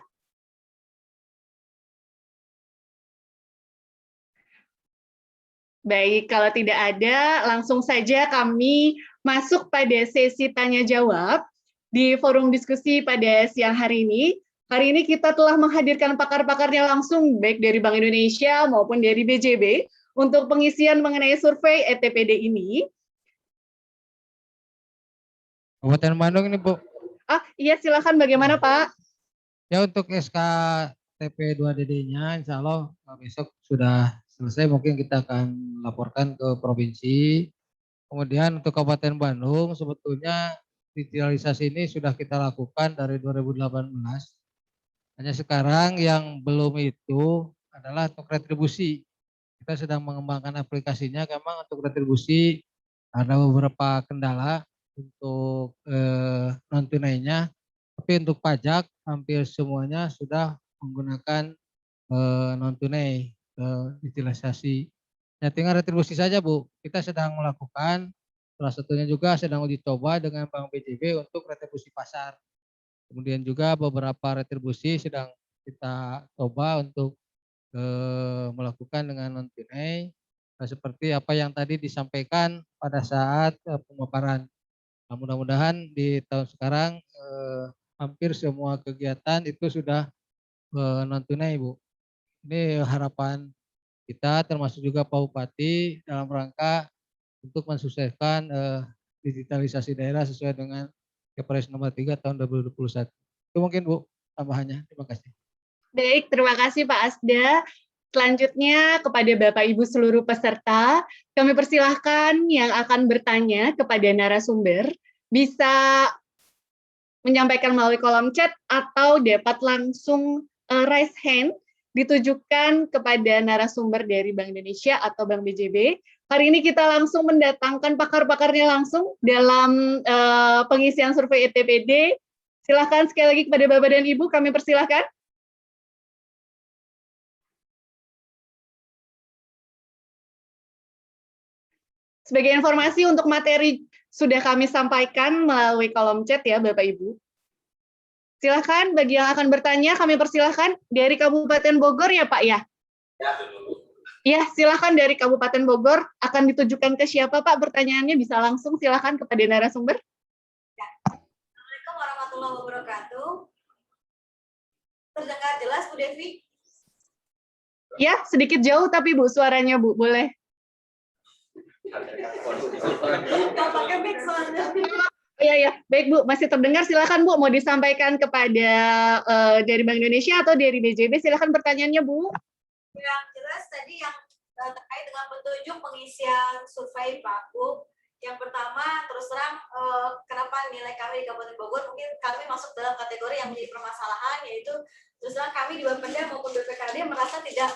Baik, kalau tidak ada, langsung saja kami masuk pada sesi tanya-jawab di forum diskusi pada siang hari ini. Hari ini kita telah menghadirkan pakar-pakarnya langsung, baik dari Bank Indonesia maupun dari BJB, untuk pengisian mengenai survei ETPD ini. Kabupaten Bandung ini Bu. Iya silakan, bagaimana Pak? Ya, untuk SK TP2DD-nya insya Allah besok sudah selesai, mungkin kita akan laporkan ke provinsi. Kemudian untuk Kabupaten Bandung sebetulnya digitalisasi ini sudah kita lakukan dari 2018. Hanya sekarang yang belum itu adalah untuk retribusi. Kita sedang mengembangkan aplikasinya, memang untuk retribusi ada beberapa kendala untuk non tunainya, tapi untuk pajak hampir semuanya sudah menggunakan non tunai digitalisasi. Ya, tinggal retribusi saja Bu. Kita sedang melakukan, salah satunya juga sedang uji coba dengan Bank BJB untuk retribusi pasar. Kemudian juga beberapa retribusi sedang kita coba untuk melakukan dengan non tunai, seperti apa yang tadi disampaikan pada saat pemaparan. Nah, mudah-mudahan di tahun sekarang hampir semua kegiatan itu sudah non tunai Bu. Ini harapan kita termasuk juga Pak Bupati dalam rangka untuk mensukseskan digitalisasi daerah sesuai dengan Kepres nomor 3 tahun 2021. Itu mungkin Bu tambahannya. Terima kasih. Baik, terima kasih Pak Asda. Selanjutnya kepada Bapak Ibu seluruh peserta, kami persilahkan yang akan bertanya kepada narasumber bisa menyampaikan melalui kolom chat atau dapat langsung raise hand ditujukan kepada narasumber dari Bank Indonesia atau Bank BJB. Hari ini kita langsung mendatangkan pakar-pakarnya langsung dalam pengisian survei ETPD. Silakan sekali lagi kepada Bapak dan Ibu, kami persilahkan. Sebagai informasi untuk materi sudah kami sampaikan melalui kolom chat ya Bapak Ibu. Silakan bagi yang akan bertanya kami persilahkan dari Kabupaten Bogor ya Pak ya. Ya, silakan dari Kabupaten Bogor akan ditujukan ke siapa Pak? Pertanyaannya bisa langsung silakan kepada narasumber. Assalamualaikum warahmatullahi wabarakatuh. Terdengar jelas Bu Devi? Ya, sedikit jauh tapi Bu suaranya Bu, boleh. Nggak pakai mic soalnya. Oh, iya, baik Bu, masih terdengar. Silakan Bu, mau disampaikan kepada dari Bank Indonesia atau dari BJB, silakan pertanyaannya Bu. Yang jelas tadi yang terkait dengan petunjuk pengisian survei Pak Bu. Yang pertama, terus terang kenapa nilai kami di Kabupaten Bogor mungkin kami masuk dalam kategori yang menjadi permasalahan, yaitu terus terang kami di Bapenda maupun BPKD merasa tidak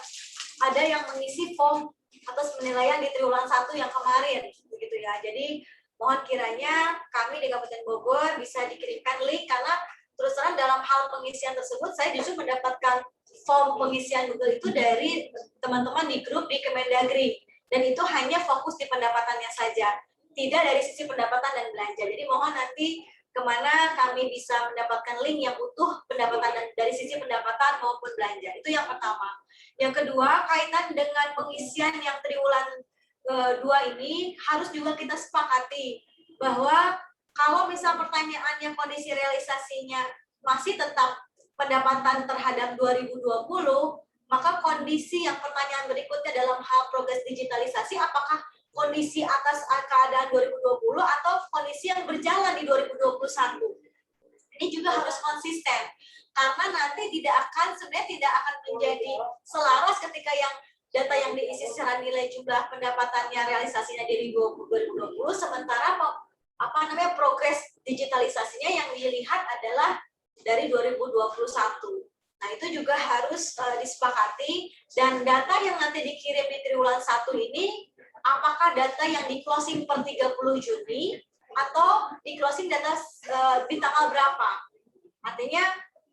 ada yang mengisi form atas penilaian di triwulan 1 yang kemarin, begitu ya. Jadi mohon kiranya kami di Kabupaten Bogor bisa dikirimkan link, karena terus terang dalam hal pengisian tersebut saya justru mendapatkan form pengisian Google itu dari teman-teman di grup di Kemendagri, dan itu hanya fokus di pendapatannya saja, tidak dari sisi pendapatan dan belanja. Jadi mohon nanti kemana kami bisa mendapatkan link yang utuh pendapatan dan dari sisi pendapatan maupun belanja. Itu yang pertama. Yang kedua, kaitan dengan pengisian yang triwulan 2 ini harus juga kita sepakati bahwa kalau misal pertanyaannya kondisi realisasinya masih tetap pendapatan terhadap 2020, maka kondisi yang pertanyaan berikutnya dalam hal progres digitalisasi, apakah kondisi atas keadaan 2020 atau kondisi yang berjalan di 2021. Ini juga harus konsisten, karena nanti sebenarnya tidak akan menjadi selaras ketika yang data yang diisi secara nilai jumlah pendapatannya realisasinya dari 2020, sementara progres digitalisasinya yang dilihat adalah dari 2021. Nah, itu juga harus disepakati, dan data yang nanti dikirim di triwulan 1 ini apakah data yang di closing per 30 Juni atau di closing data di tanggal berapa? Artinya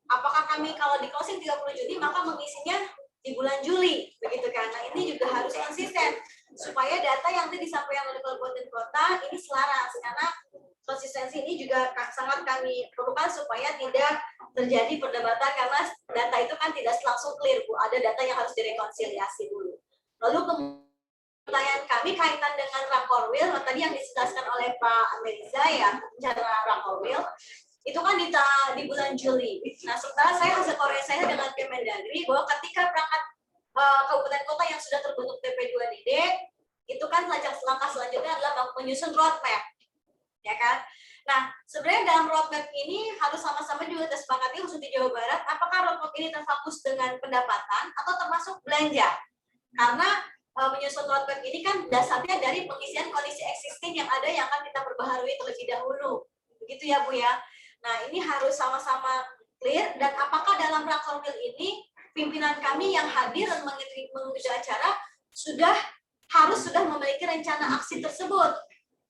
apakah kami kalau di closing 30 Juni maka mengisinya di bulan Juli, begitu kan? Nah, ini juga harus konsisten supaya data yang nanti disampaikan oleh kabupaten kota ini selaras, karena konsistensi ini juga sangat kami perlukan supaya tidak terjadi perdebatan, karena data itu kan tidak langsung clear Bu, ada data yang harus direkonsiliasi dulu. Lalu pertanyaan kami kaitan dengan Rakorwil, tadi yang dijelaskan oleh Pak Ameriza ya, rencana Rakorwil itu kan di bulan Juli. Nah, sementara saya hasil koreksi saya dengan Kemendagri bahwa ketika berangkat kabupaten kota yang sudah terbentuk TP2DD, itu kan langkah selanjutnya adalah menyusun roadmap, ya kan? Nah, sebenarnya dalam roadmap ini harus sama-sama juga disepakati khusus di Jawa Barat, apakah roadmap ini terfokus dengan pendapatan atau termasuk belanja? Karena menyusun roadmap ini kan dasarnya dari pengisian kondisi existing yang ada yang akan kita perbaharui terlebih dahulu, begitu ya Bu ya. Nah, ini harus sama-sama clear, dan apakah dalam Rakorwil ini pimpinan kami yang hadir dan mengikuti acara harus sudah memiliki rencana aksi tersebut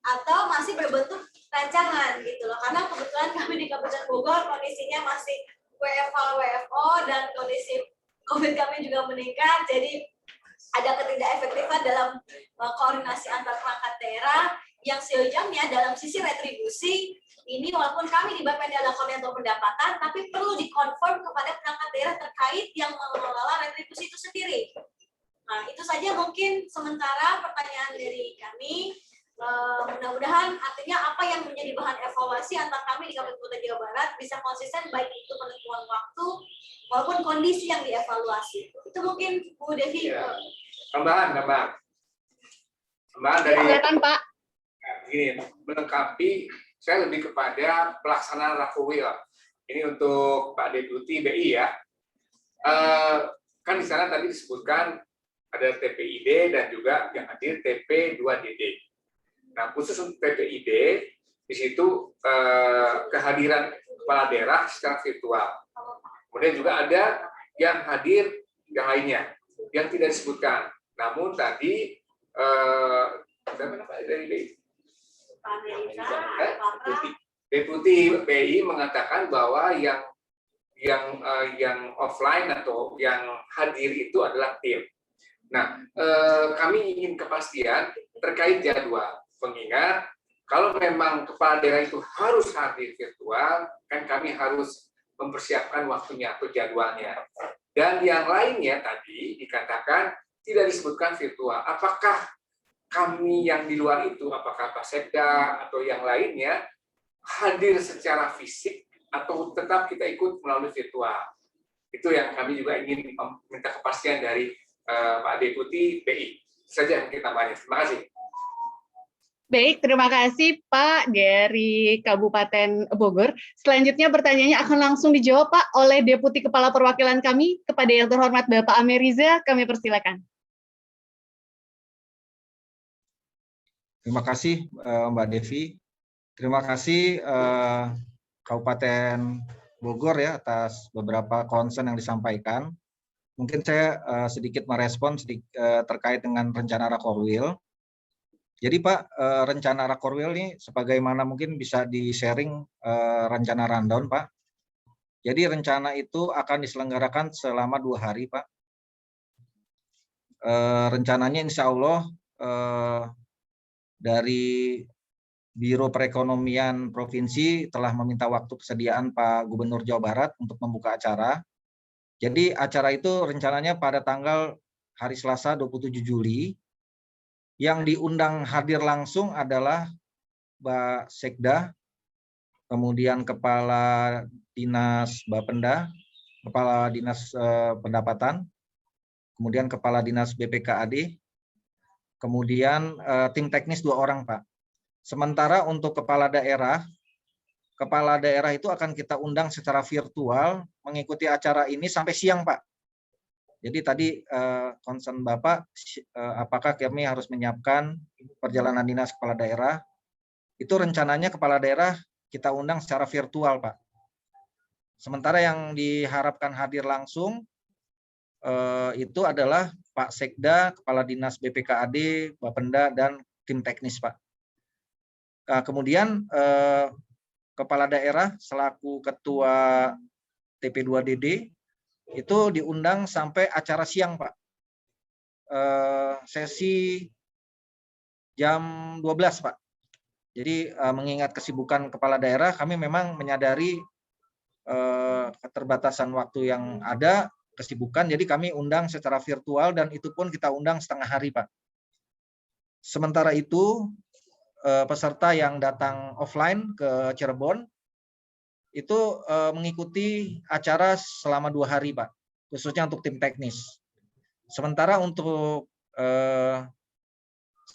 atau masih berbentuk rancangan gitu loh, karena kebetulan kami di Kabupaten Bogor kondisinya masih WFO dan kondisi COVID kami juga meningkat, jadi ada ketidakefektifan dalam koordinasi antar perangkat daerah yang sejauhnya dalam sisi retribusi ini walaupun kami di Bapenda adalah koordinator pendapatan, tapi perlu dikonfirm kepada perangkat daerah terkait yang mengelola retribusi itu sendiri. Nah, itu saja mungkin sementara pertanyaan dari kami. Mudah-mudahan artinya apa yang menjadi bahan evaluasi antar kami di Kabupaten Kota Jawa Barat bisa konsisten, baik itu penentuan waktu maupun kondisi yang dievaluasi. Itu mungkin Bu Devi. Ya. Tambahan dari Silakan Pak. Ini melengkapi, saya lebih kepada pelaksanaan Rakorwil. Ini untuk Pak Deputi BI ya. Kan di sana tadi disebutkan ada TPID dan juga yang hadir TP2DD. Nah, khusus untuk TPID, di situ kehadiran kepala daerah secara virtual. Kemudian juga ada yang hadir yang lainnya, yang tidak disebutkan. Namun tadi dari BI, Deputi BI mengatakan bahwa yang offline atau yang hadir itu adalah tim. Nah, kami ingin kepastian terkait jadwal. Mengingat kalau memang kepala daerah itu harus hadir virtual, kan kami harus mempersiapkan waktunya atau jadwalnya. Dan yang lainnya tadi dikatakan tidak disebutkan virtual. Apakah kami yang di luar itu, apakah Pak Sekda atau yang lainnya hadir secara fisik atau tetap kita ikut melalui virtual? Itu yang kami juga ingin minta kepastian dari Pak Deputi BI. Saja yang kita bahas. Terima kasih. Baik, terima kasih Pak dari Kabupaten Bogor. Selanjutnya pertanyaannya akan langsung dijawab Pak oleh Deputi Kepala Perwakilan kami kepada yang terhormat Bapak Ameriza. Kami persilakan. Terima kasih Mbak Devi. Terima kasih Kabupaten Bogor ya atas beberapa concern yang disampaikan. Mungkin saya sedikit merespon terkait dengan rencana Rakorwil. Jadi Pak, rencana Rakorwil ini sebagaimana mungkin bisa di-sharing rencana rundown Pak. Jadi rencana itu akan diselenggarakan selama 2 hari Pak. Rencananya insya Allah dari Biro Perekonomian Provinsi telah meminta waktu kesediaan Pak Gubernur Jawa Barat untuk membuka acara. Jadi acara itu rencananya pada tanggal hari Selasa 27 Juli. Yang diundang hadir langsung adalah Mbak Sekda, kemudian Kepala Dinas Bapenda, Kepala Dinas Pendapatan, kemudian Kepala Dinas BPKAD, kemudian tim teknis 2 orang Pak. Sementara untuk kepala daerah itu akan kita undang secara virtual mengikuti acara ini sampai siang Pak. Jadi tadi concern Bapak, apakah kami harus menyiapkan perjalanan dinas kepala daerah, itu rencananya kepala daerah kita undang secara virtual Pak. Sementara yang diharapkan hadir langsung itu adalah Pak Sekda, Kepala Dinas BPKAD, Bapenda, dan tim teknis Pak. Kemudian kepala daerah selaku ketua TP2DD itu diundang sampai acara siang Pak. Sesi jam 12 Pak. Jadi mengingat kesibukan kepala daerah, kami memang menyadari keterbatasan waktu yang ada, kesibukan, jadi kami undang secara virtual dan itu pun kita undang setengah hari Pak. Sementara itu peserta yang datang offline ke Cirebon itu mengikuti acara selama 2 hari Pak, khususnya untuk tim teknis. Sementara untuk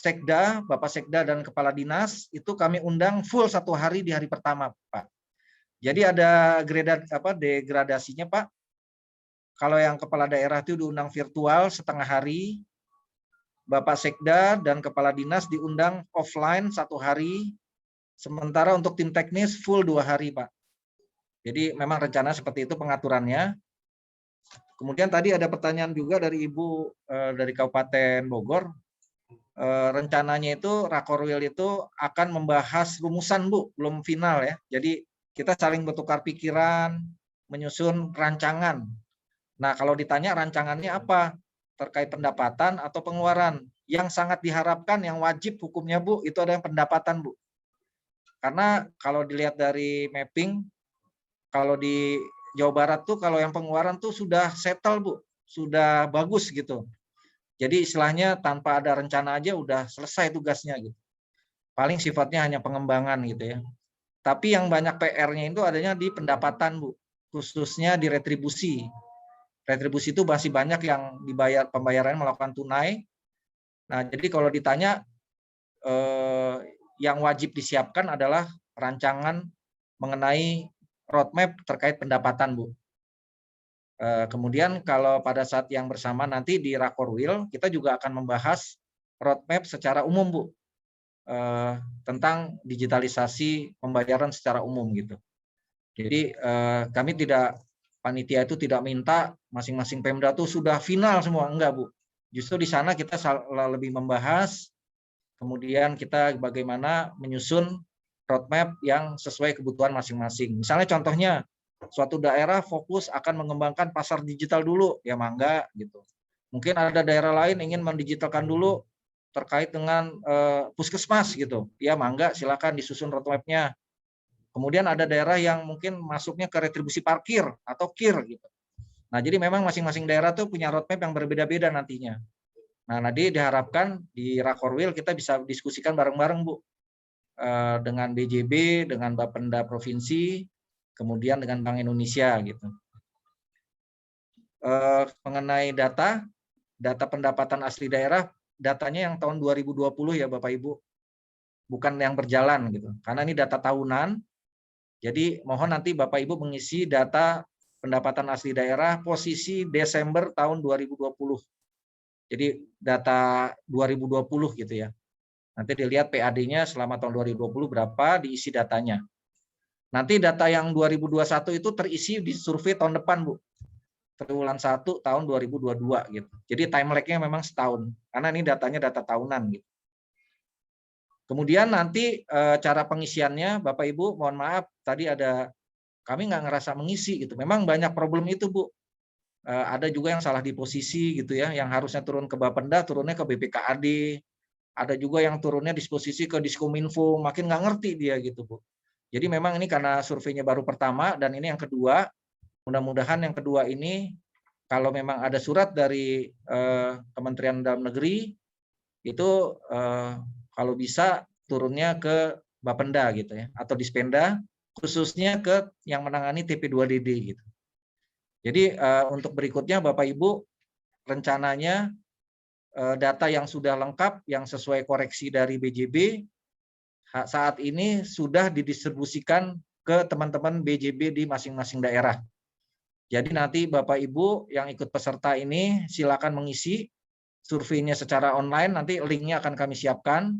Sekda, Bapak Sekda dan Kepala Dinas itu kami undang full 1 hari di hari pertama Pak. Jadi ada degradasinya Pak. Kalau yang kepala daerah itu diundang virtual setengah hari, Bapak Sekda dan Kepala Dinas diundang offline 1 hari, sementara untuk tim teknis full 2 hari Pak. Jadi memang rencana seperti itu pengaturannya. Kemudian tadi ada pertanyaan juga dari Ibu dari Kabupaten Bogor. Rencananya itu Rakorwil itu akan membahas rumusan Bu, belum final ya. Jadi kita saling bertukar pikiran, menyusun rancangan. Nah kalau ditanya rancangannya apa? Terkait pendapatan atau pengeluaran. Yang sangat diharapkan, yang wajib hukumnya Bu, itu ada yang pendapatan Bu. Karena kalau dilihat dari mapping, kalau di Jawa Barat tuh kalau yang pengeluaran tuh sudah settle Bu, sudah bagus gitu. Jadi istilahnya tanpa ada rencana aja udah selesai tugasnya gitu. Paling sifatnya hanya pengembangan gitu ya. Tapi yang banyak PR-nya itu adanya di pendapatan Bu, khususnya di retribusi. Retribusi itu masih banyak yang dibayar, pembayarannya melakukan tunai. Nah jadi kalau ditanya yang wajib disiapkan adalah rancangan mengenai roadmap terkait pendapatan Bu. Kemudian kalau pada saat yang bersama nanti di Rakorwil kita juga akan membahas roadmap secara umum Bu, tentang digitalisasi pembayaran secara umum gitu. Jadi kami tidak, panitia itu tidak minta masing-masing Pemda itu sudah final semua, enggak Bu. Justru di sana kita lebih membahas, kemudian kita bagaimana menyusun roadmap yang sesuai kebutuhan masing-masing. Misalnya contohnya, suatu daerah fokus akan mengembangkan pasar digital dulu, ya mangga gitu. Mungkin ada daerah lain ingin mendigitalkan dulu terkait dengan puskesmas gitu. Ya mangga silakan disusun roadmap-nya. Kemudian ada daerah yang mungkin masuknya ke retribusi parkir atau KIR gitu. Nah, jadi memang masing-masing daerah tuh punya roadmap yang berbeda-beda nantinya. Nah, nanti diharapkan di Rakorwil kita bisa diskusikan bareng-bareng, Bu. Dengan BJB, dengan Bapenda Provinsi, kemudian dengan Bank Indonesia gitu. Mengenai data pendapatan asli daerah, datanya yang tahun 2020 ya Bapak Ibu, bukan yang berjalan gitu. Karena ini data tahunan, jadi mohon nanti Bapak Ibu mengisi data pendapatan asli daerah posisi Desember tahun 2020. Jadi data 2020 gitu ya. Nanti dilihat PAD-nya selama tahun 2020 berapa, diisi datanya. Nanti data yang 2021 itu terisi di survei tahun depan, Bu. Triwulan 1 tahun 2022 gitu. Jadi time lag-nya memang setahun. Karena ini datanya data tahunan gitu. Kemudian nanti cara pengisiannya, Bapak Ibu, mohon maaf, tadi kami nggak ngerasa mengisi gitu. Memang banyak problem itu, Bu. Ada juga yang salah di posisi gitu ya, yang harusnya turun ke Bapenda, turunnya ke BPKAD. Ada juga yang turunnya disposisi ke Diskominfo, makin nggak ngerti dia gitu, Bu. Jadi memang ini karena surveinya baru pertama, dan ini yang kedua, mudah-mudahan yang kedua ini, kalau memang ada surat dari Kementerian Dalam Negeri, itu kalau bisa turunnya ke Bapenda gitu ya, atau Dispenda, khususnya ke yang menangani TP2DD gitu. Jadi untuk berikutnya Bapak Ibu, rencananya data yang sudah lengkap, yang sesuai koreksi dari BJB, saat ini sudah didistribusikan ke teman-teman BJB di masing-masing daerah. Jadi nanti Bapak Ibu yang ikut peserta ini silakan mengisi surveinya secara online, nanti linknya akan kami siapkan,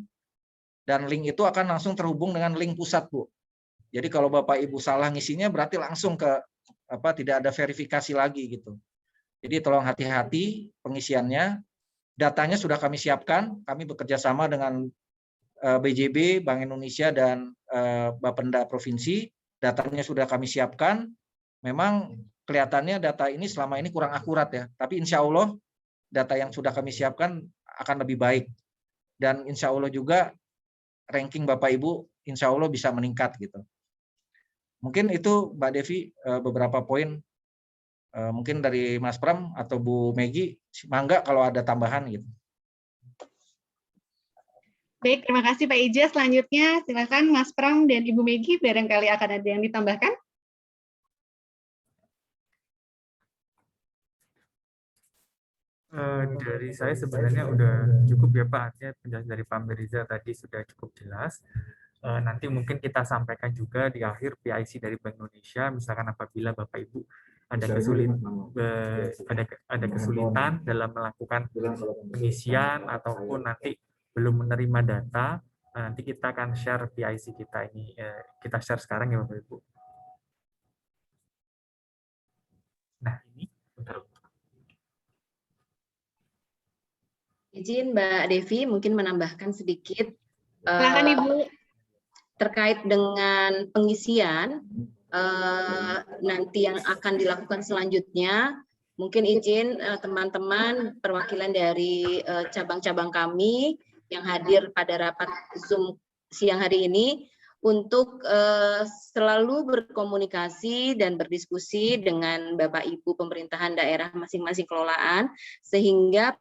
dan link itu akan langsung terhubung dengan link pusat, Bu. Jadi kalau Bapak Ibu salah ngisinya berarti langsung ke tidak ada verifikasi lagi gitu. Jadi tolong hati-hati pengisiannya. Datanya sudah kami siapkan, kami bekerja sama dengan BJB, Bank Indonesia, dan Bapenda Provinsi. Datanya sudah kami siapkan. Memang kelihatannya data ini selama ini kurang akurat ya, tapi insya Allah data yang sudah kami siapkan akan lebih baik. Dan insya Allah juga ranking Bapak Ibu insya Allah bisa meningkat gitu. Mungkin itu Mbak Devi beberapa poin. Mungkin dari Mas Pram atau Bu Megi, mangga kalau ada tambahan gitu. Baik, terima kasih Pak Ija. Selanjutnya silakan Mas Pram dan Ibu Megi, barangkali akan ada yang ditambahkan. Dari saya sebenarnya udah cukup ya Pak, artinya penjelasan dari Pak Meriza tadi sudah cukup jelas. Nanti mungkin kita sampaikan juga di akhir PIC dari Bank Indonesia, misalkan apabila Bapak Ibu ada kesulitan dalam melakukan pengisian ataupun nanti belum menerima data, nanti kita akan share PIC kita ini, kita share sekarang ya Bapak Ibu. Nah ini bentar. Izin Mbak Devi mungkin menambahkan sedikit Silakan Ibu. terkait dengan pengisian nanti yang akan dilakukan selanjutnya. Mungkin izin teman-teman perwakilan dari cabang-cabang kami yang hadir pada rapat Zoom siang hari ini untuk selalu berkomunikasi dan berdiskusi dengan Bapak Ibu pemerintahan daerah masing-masing kelolaan, sehingga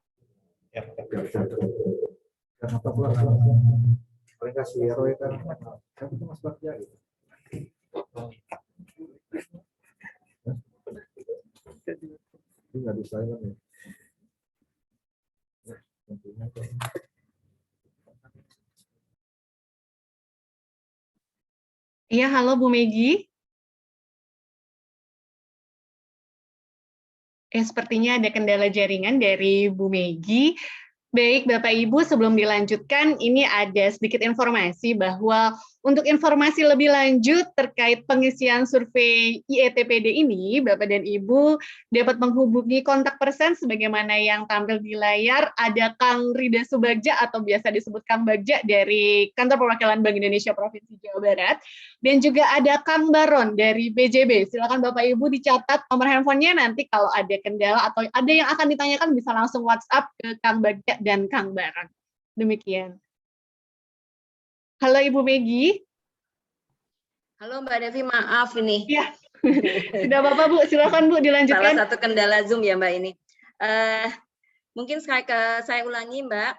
Iya, halo Bu Megi. Sepertinya ada kendala jaringan dari Bu Megi. Baik, Bapak Ibu, sebelum dilanjutkan, ini ada sedikit informasi bahwa untuk informasi lebih lanjut terkait pengisian survei IETPD ini, Bapak dan Ibu dapat menghubungi kontak person sebagaimana yang tampil di layar. Ada Kang Rida Subagja atau biasa disebut Kang Bagja dari Kantor Perwakilan Bank Indonesia Provinsi Jawa Barat. Dan juga ada Kang Baron dari BJB. Silakan Bapak Ibu dicatat nomor handphonenya, nanti kalau ada kendala atau ada yang akan ditanyakan bisa langsung WhatsApp ke Kang Bagja dan Kang Baron. Demikian. Halo Ibu Megi. Halo Mbak Devi, maaf ini. Iya. Sudah Bapak Bu, silakan Bu dilanjutkan. Salah satu kendala Zoom ya Mbak ini. Mungkin saya ulangi Mbak,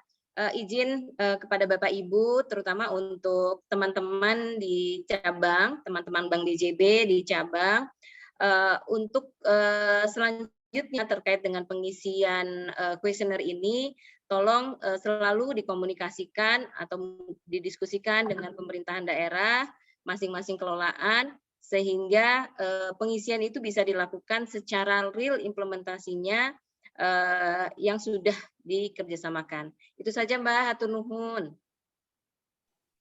izin kepada Bapak Ibu, terutama untuk teman-teman di cabang, teman-teman Bank DJB di cabang, untuk selanjutnya terkait dengan pengisian kuesioner ini, tolong selalu dikomunikasikan atau didiskusikan dengan pemerintahan daerah, masing-masing kelolaan, sehingga pengisian itu bisa dilakukan secara real implementasinya yang sudah dikerjasamakan. Itu saja Mbak, hatur nuhun.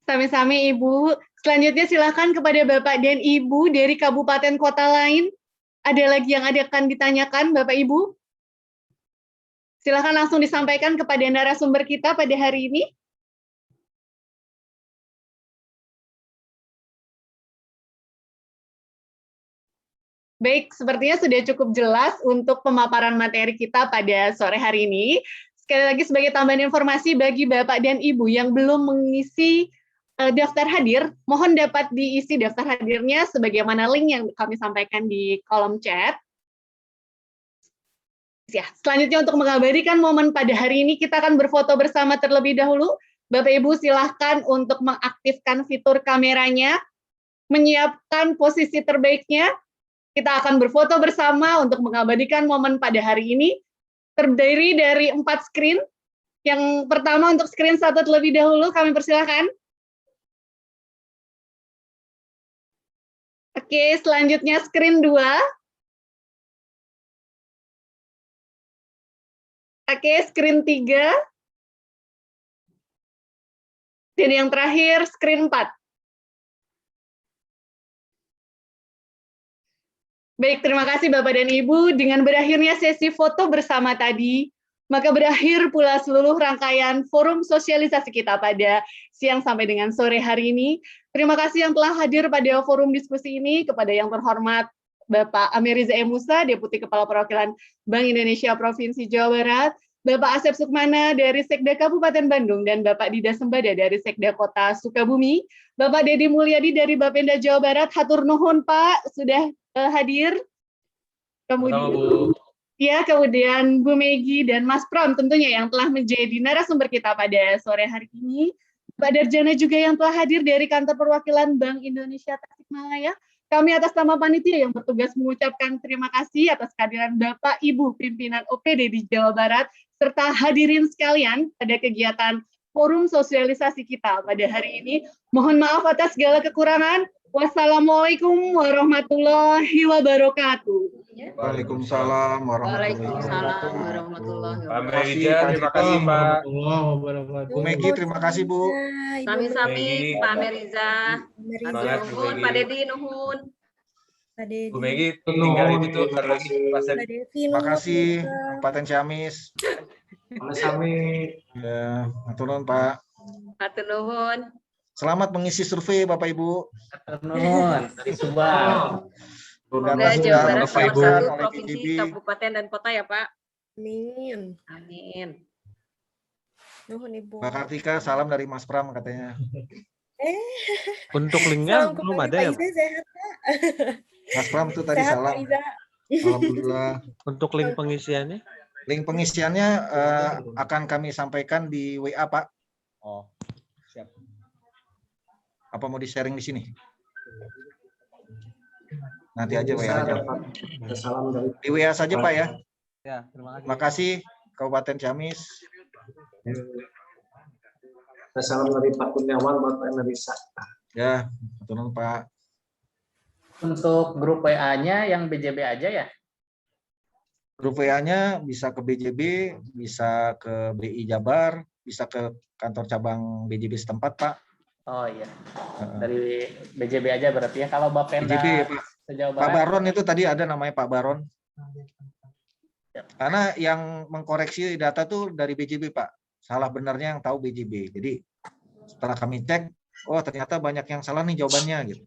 Sami-sami Ibu. Selanjutnya silakan kepada Bapak dan Ibu dari kabupaten kota lain. Ada lagi yang akan ditanyakan Bapak Ibu? Silakan langsung disampaikan kepada narasumber kita pada hari ini. Baik, sepertinya sudah cukup jelas untuk pemaparan materi kita pada sore hari ini. Sekali lagi sebagai tambahan informasi bagi Bapak dan Ibu yang belum mengisi daftar hadir, mohon dapat diisi daftar hadirnya sebagaimana link yang kami sampaikan di kolom chat. Ya, selanjutnya untuk mengabadikan momen pada hari ini, kita akan berfoto bersama terlebih dahulu. Bapak Ibu silahkan untuk mengaktifkan fitur kameranya, menyiapkan posisi terbaiknya. Kita akan berfoto bersama untuk mengabadikan momen pada hari ini. Terdiri dari 4 screen. Yang pertama untuk screen 1 terlebih dahulu, kami persilahkan. Oke, selanjutnya screen 2. Oke, screen 3. Dan yang terakhir, screen 4. Baik, terima kasih Bapak dan Ibu. Dengan berakhirnya sesi foto bersama tadi, maka berakhir pula seluruh rangkaian forum sosialisasi kita pada siang sampai dengan sore hari ini. Terima kasih yang telah hadir pada forum diskusi ini, kepada yang terhormat Bapak Amir Riza M. Musa, Deputi Kepala Perwakilan Bank Indonesia Provinsi Jawa Barat, Bapak Asep Sukmana dari Sekda Kabupaten Bandung, dan Bapak Dida Sembada dari Sekda Kota Sukabumi, Bapak Dedi Mulyadi dari Bapenda Jawa Barat. Hatur nuhun Pak, sudah hadir. Kemudian Bu Megi dan Mas Pram tentunya yang telah menjadi narasumber kita pada sore hari ini. Pak Darjana juga yang telah hadir dari Kantor Perwakilan Bank Indonesia Tasikmalaya. Kami atas nama panitia yang bertugas mengucapkan terima kasih atas kehadiran Bapak Ibu pimpinan OPD di Jawa Barat serta hadirin sekalian pada kegiatan forum sosialisasi kita pada hari ini. Mohon maaf atas segala kekurangan. Wassalamualaikum warahmatullahi wabarakatuh. Waalaikumsalam warahmatullahi Warahmatullahi Pak wabarakatuh. Merija, terima kasih Pak. Bu Megi, terima kasih Bu. Sami-sami Pak Meriza. Semangat, Bu Nuhun, Megi. Pak Dedi nuhun. Bu Megi, tinggal itu tuh lagi Mas Terima kasih Kabupaten Ciamis. Sami. Ya, hatur nuhun Pak. Hatur nuhun. Selamat mengisi survei Bapak Ibu. Nuhun dari Subang. Semoga Jawa Barat Bapak Ibu nomor 1 oleh provinsi, BJB. kabupaten, dan kota ya Pak. Amin. Amin. Nuhun Ibu. Mbak Kartika, salam dari Mas Pram katanya. Untuk linknya Salam belum kembali ada Pak ya? Iza, sehat Pak? Mas Pram tuh tadi Sehat salam. Pak Iza. Alhamdulillah. Untuk link pengisiannya? Link pengisiannya akan kami sampaikan di WA Pak. Oh, siap. Apa mau di-sharing di sini? Nanti aja WA aja. Salam dari Di WA saja Pak ya. Ya, terima kasih. Terima kasih Kabupaten Ciamis. salam dari Pak Kurniawan buat Pak Emerisa. Ya, betul Pak. Untuk grup WA-nya yang BJB aja ya? Grup WA-nya bisa ke BJB, bisa ke BI Jabar, bisa ke kantor cabang BJB setempat, Pak. Oh iya, dari BJB aja berarti ya. Kalau Bapenda BJB, Pak. sejauh Pak Barat, Baron itu tadi ada namanya Pak Baron. Karena yang mengkoreksi data tuh dari BJB, Pak. Salah benarnya yang tahu BJB. Jadi setelah kami cek, oh ternyata banyak yang salah nih jawabannya gitu.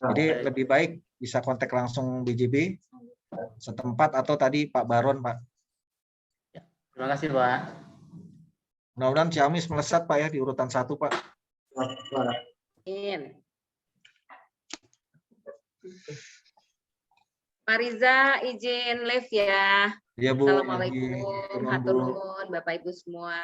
Jadi lebih baik bisa kontak langsung BJB setempat atau tadi Pak Baron, Pak. terima kasih Pak. Mudah-mudahan Ciamis melesat Pak ya di urutan 1 Pak. Amin. Pak Riza izin live ya. Iya Bu. Assalamualaikum, hatur nuhun Bapak Ibu semua.